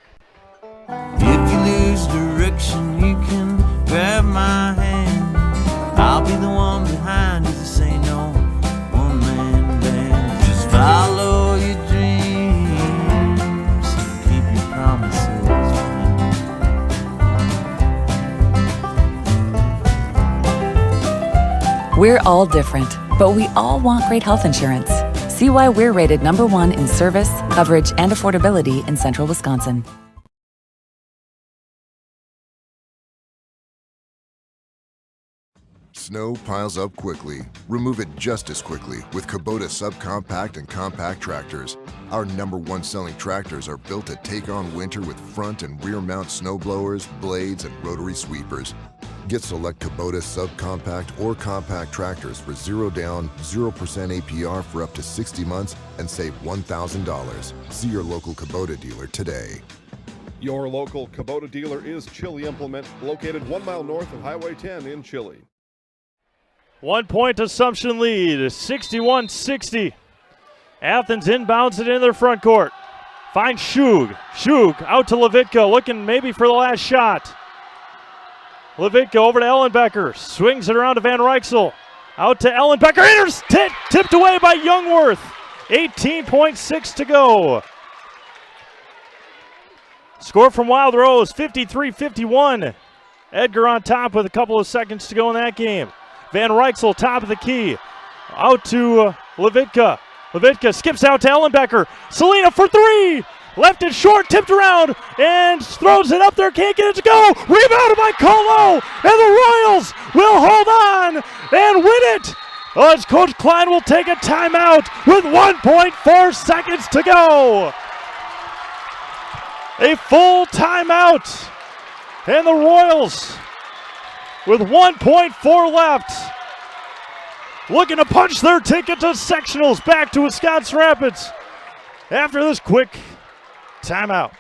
If you lose direction, you can grab my hand. I'll be the one behind you to say no. One man band. Just follow your dreams and keep your promises. We're all different, but we all want great health insurance. See why we're rated #1 in service, coverage, and affordability in central Wisconsin. Snow piles up quickly. Remove it just as quickly with Kubota subcompact and compact tractors. Our #1 selling tractors are built to take on winter with front and rear mount snow blowers, blades, and rotary sweepers. Get select Kubota subcompact or compact tractors for 0 down, 0% APR for up to 60 months and save $1,000. See your local Kubota dealer today. Your local Kubota dealer is Chili Implement, located 1 mile north of Highway 10 in Chili. 1 point Assumption lead, 61-60. Athens inbounds it in their front court. Finds Shug. Shug out to Levitka, looking maybe for the last shot. Levitka over to Ellenbecker. Swings it around to Van Rijksel. Out to Ellenbecker. Tipped away by Youngworth. 18.6 to go. Score from Wild Rose, 53-51. Edgar on top with a couple of seconds to go in that game. Van Rijksel, top of the key. Out to Levitka. Levitka skips out to Ellenbecker. Selena for three. Left it short, tipped around, and throws it up there. Can't get it to go. Rebounded by Colo. And the Royals will hold on and win it. As Coach Klein will take a timeout with 1.4 seconds to go. A full timeout. And the Royals, with 1.4 left, looking to punch their ticket to sectionals back to Wisconsin Rapids after this quick timeout.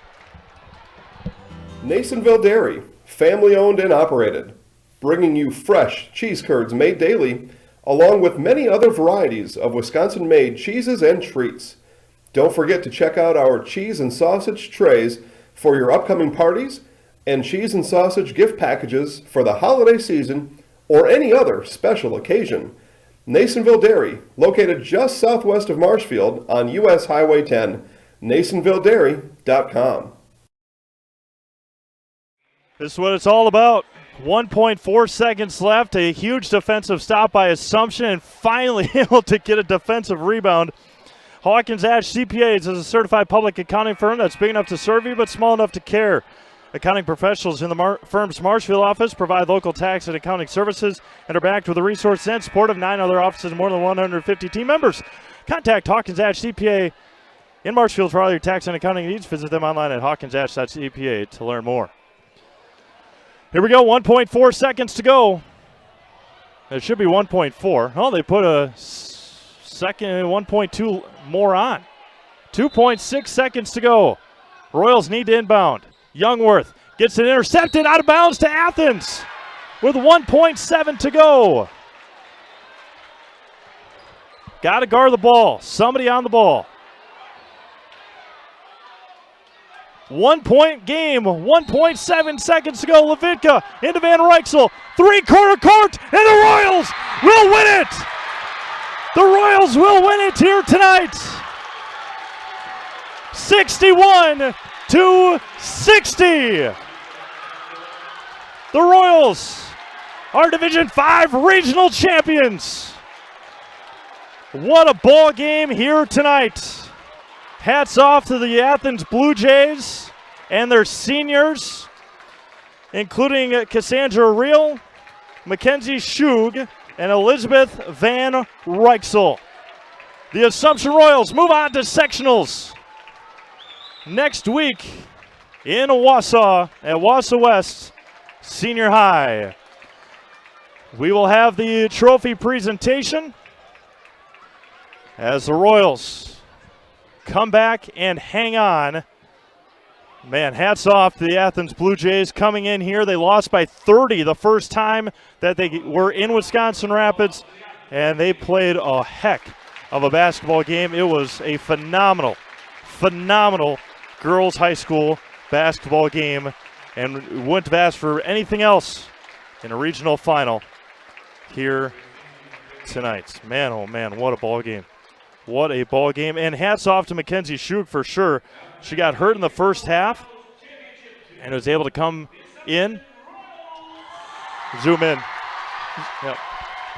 Nasonville Dairy, family owned and operated, bringing you fresh cheese curds made daily, along with many other varieties of Wisconsin-made cheeses and treats. Don't forget to check out our cheese and sausage trays for your upcoming parties and cheese and sausage gift packages for the holiday season or any other special occasion. Nasonville Dairy, located just southwest of Marshfield on US Highway 10, NasonvilleDairy.com. This is what it's all about. 1.4 seconds left. A huge defensive stop by Assumption, and finally able to get a defensive rebound. Hawkins Ash CPAs is a certified public accounting firm that's big enough to serve you but small enough to care. Accounting professionals in the firm's Marshfield office provide local tax and accounting services and are backed with the resources and support of 9 other offices and more than 150 team members. Contact Hawkins Ash CPA in Marshfield for all your tax and accounting needs. Visit them online at hawkinsash.cpa to learn more. Here we go, 1.4 seconds to go. It should be 1.4. Oh, they put a second, 1.2 more on. 2.6 seconds to go. Royals need to inbound. Youngworth gets it intercepted out of bounds to Athens with 1.7 to go. Got to guard the ball. Somebody on the ball. 1 point game, 1.7 seconds to go. Levitka into Van Rijksel. 3-quarter court, and the Royals will win it. The Royals will win it here tonight. 61-60. The Royals are Division 5 regional champions. What a ball game here tonight. Hats off to the Athens Blue Jays and their seniors, including Cassandra Reel, Mackenzie Shug, and Elizabeth Van Rijksel. The Assumption Royals move on to sectionals next week in Wausau at Wausau West Senior High. We will have the trophy presentation as the Royals come back and hang on. Man, hats off to the Athens Blue Jays coming in here. They lost by 30 the first time that they were in Wisconsin Rapids, and they played a heck of a basketball game. It was a phenomenal girls high school basketball game, and wouldn't have asked for anything else in a regional final here tonight. Man, oh man, what a ball game. What a ball game. And hats off to Mackenzie Shug for sure. She got hurt in the first half and was able to come in. Zoom in. Yep.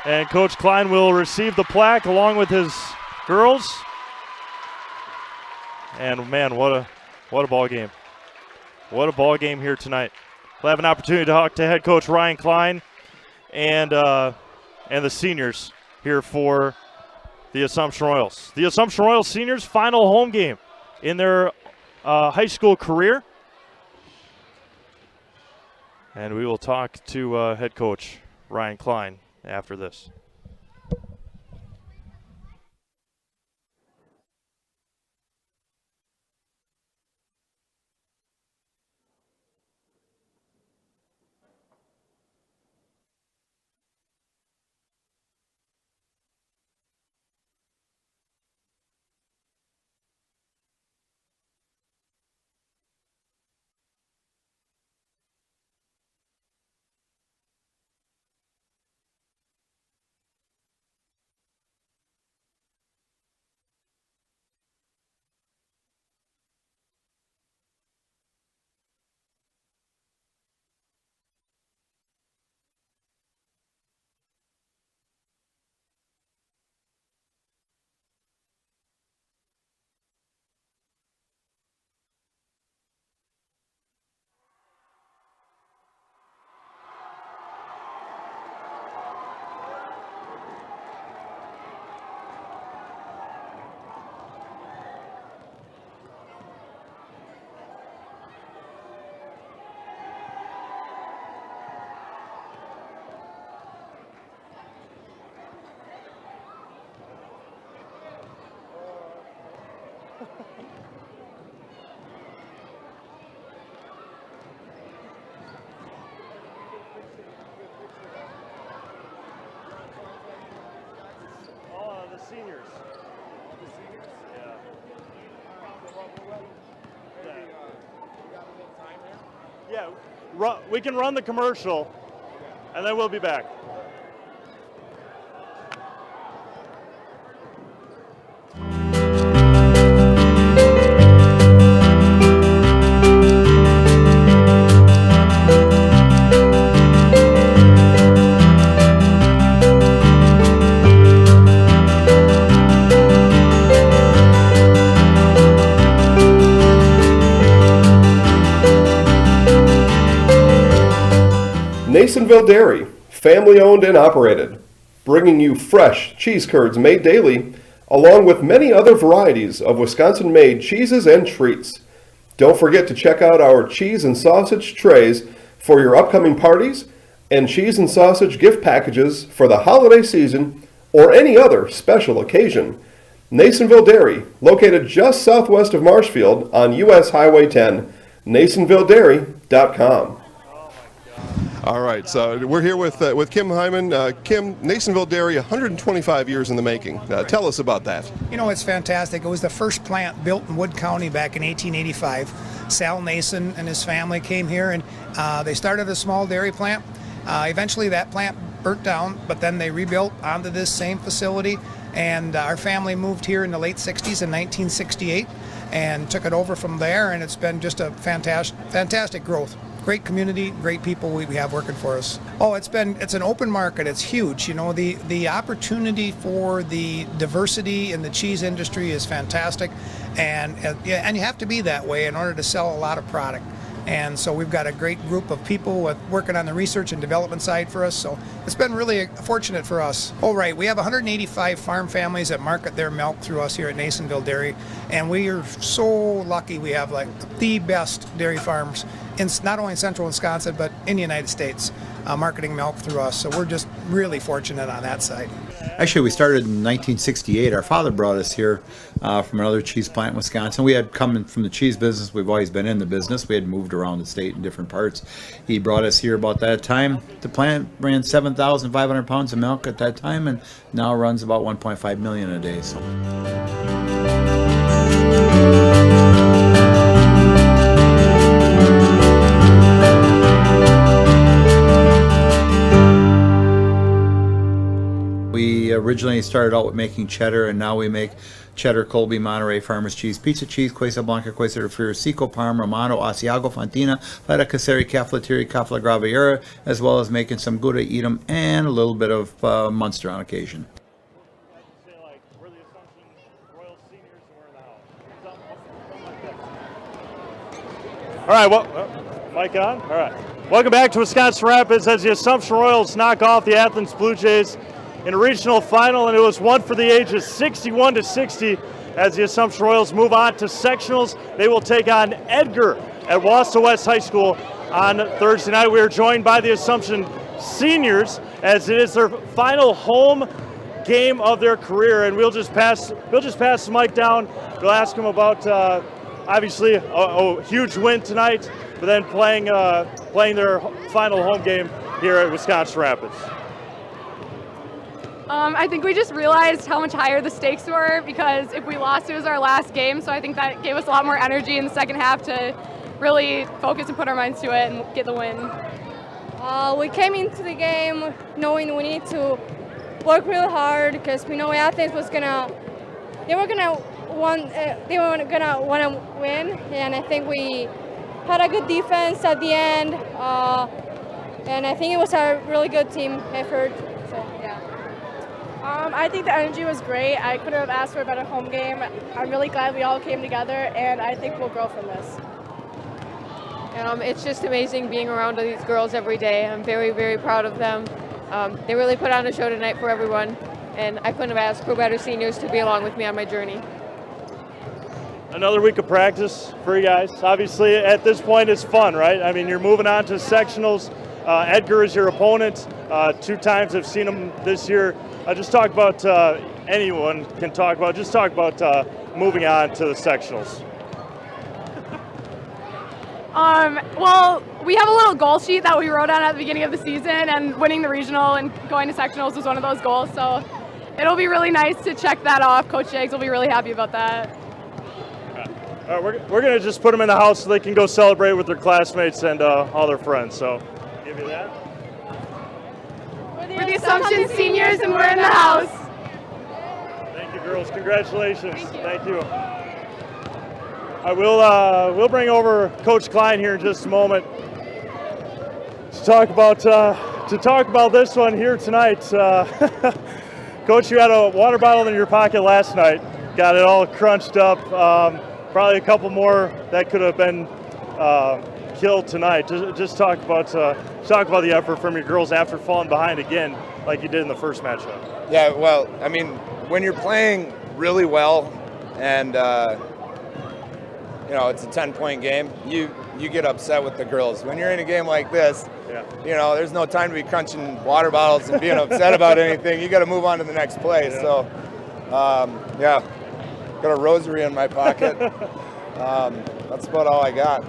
And Coach Klein will receive the plaque along with his girls. And man, what a ball game. What a ball game here tonight. We'll have an opportunity to talk to head coach Ryan Klein and and the seniors here for the Assumption Royals. The Assumption Royals seniors' final home game in their high school career. And we will talk to head coach Ryan Klein after this. Seniors. All the seniors? Yeah. Yeah, we can run the commercial, and then we'll be back. Nasonville Dairy, family owned and operated, bringing you fresh cheese curds made daily, along with many other varieties of Wisconsin-made cheeses and treats. Don't forget to check out our cheese and sausage trays for your upcoming parties and cheese and sausage gift packages for the holiday season or any other special occasion. Nasonville Dairy, located just southwest of Marshfield on US Highway 10, NasonvilleDairy.com. All right, so we're here with Kim Hyman. Kim, Nasonville Dairy, 125 years in the making. Tell us about that. You know, it's fantastic. It was the first plant built in Wood County back in 1885. Sal Nason and his family came here, and they started a small dairy plant. Eventually that plant burnt down, but then they rebuilt onto this same facility, and our family moved here in the late 60s in 1968 and took it over from there, and it's been just a fantastic growth. Great community, great people we have working for us. Oh, it's an open market. It's huge. You know, the opportunity for the diversity in the cheese industry is fantastic, and you have to be that way in order to sell a lot of product. And so we've got a great group of people working on the research and development side for us. So it's been really fortunate for us. Oh, right. We have 185 farm families that market their milk through us here at Nasonville Dairy. And we are so lucky we have like the best dairy farms in not only central Wisconsin, but in the United States, marketing milk through us. So we're just really fortunate on that side. Actually, we started in 1968. Our father brought us here from another cheese plant in Wisconsin. We had come from the cheese business. We've always been in the business. We had moved around the state in different parts. He brought us here about that time. The plant ran 7,500 pounds of milk at that time, and now runs about 1.5 million a day. So. We originally started out with making cheddar, and now we make cheddar, Colby, Monterey, Farmers cheese, pizza cheese, Quesa Blanca, Quesa de Friar, Seco, Parma, Romano, Asiago, Fontina, Feta Caseri, Caflateri, Cafla Graviera, as well as making some Gouda, Edam, and a little bit of Munster on occasion. All right, well, mic on? All right. Welcome back to Wisconsin Rapids as the Assumption Royals knock off the Athens Blue Jays in a regional final, and it was one for the ages, 61-60, as the Assumption Royals move on to sectionals. They will take on Edgar at Wausau West High School on Thursday night. We are joined by the Assumption seniors as it is their final home game of their career, and we'll just pass the mic down. We'll ask them about obviously a huge win tonight, but then playing their final home game here at Wisconsin Rapids. I think we just realized how much higher the stakes were, because if we lost, it was our last game, so I think that gave us a lot more energy in the second half to really focus and put our minds to it and get the win. We came into the game knowing we need to work really hard, because we know Athens was they were gonna want to win, and I think we had a good defense at the end, and I think it was a really good team effort. So yeah. I think the energy was great. I couldn't have asked for a better home game. I'm really glad we all came together, and I think we'll grow from this. It's just amazing being around these girls every day. I'm very, very proud of them. They really put on a show tonight for everyone, and I couldn't have asked for better seniors to be along with me on my journey. Another week of practice for you guys. Obviously, at this point, it's fun, right? I mean, you're moving on to sectionals. Edgar is your opponent. 2 times I've seen him this year. Just talk about, anyone can talk about, just talk about moving on to the sectionals. Well, we have a little goal sheet that we wrote on at the beginning of the season, and winning the regional and going to sectionals was one of those goals. So it'll be really nice to check that off. Coach Jaggs will be really happy about that. We're going to just put them in the house so they can go celebrate with their classmates and all their friends. So give you that. We're the Assumption seniors, and we're in the house. Thank you, girls. Congratulations. Thank you. I will. We'll bring over Coach Klein here in just a moment to talk about this one here tonight. Coach, you had a water bottle in your pocket last night. Got it all crunched up. Probably a couple more that could have been killed tonight. Just talk about the effort from your girls after falling behind again, like you did in the first matchup. Yeah, well, I mean, when you're playing really well and it's a 10-point game, you get upset with the girls. When you're in a game like this, there's no time to be crunching water bottles and being upset about anything. You got to move on to the next play. Yeah. So, got a rosary in my pocket. That's about all I got.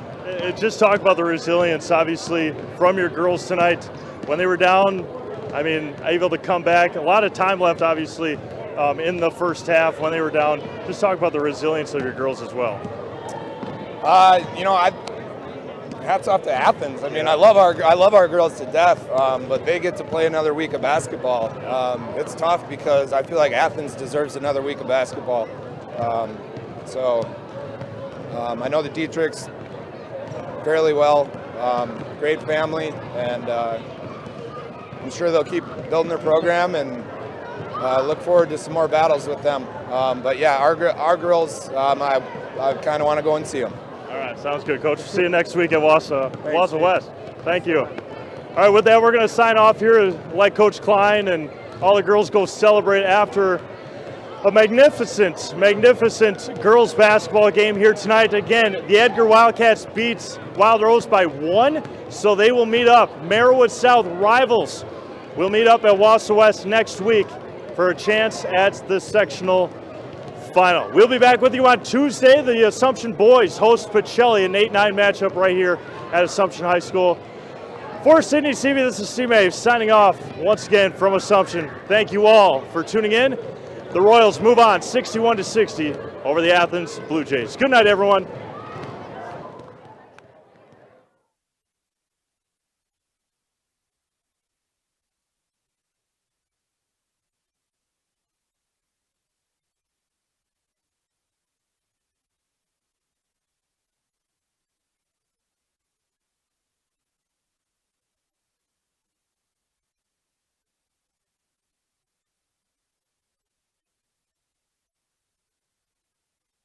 Just talk about the resilience, obviously, from your girls tonight. When they were down, I mean, able to come back. A lot of time left, obviously, in the first half when they were down. Just talk about the resilience of your girls as well. Hats off to Athens. I mean, I love our girls to death, but they get to play another week of basketball. It's tough because I feel like Athens deserves another week of basketball. I know the Dietrichs fairly well, great family, and I'm sure they'll keep building their program, and look forward to some more battles with them. But yeah, our girls, I kind of want to go and see them. All right, sounds good, Coach. See you next week at Wausau West. Thank you. All right, with that, we're going to sign off here. Like Coach Klein and all the girls go celebrate after a magnificent girls basketball game here tonight. Again, the Edgar Wildcats beats Wild Rose by 1, so they will meet up. Merriwood South rivals will meet up at Wausau West next week for a chance at the sectional final. We'll be back with you on Tuesday. The Assumption boys host Pacelli, an 8-9 matchup right here at Assumption High School. For Sydney CV, this is C-May signing off once again from Assumption. Thank you all for tuning in. The Royals move on 61-60 over the Athens Blue Jays. Good night, everyone.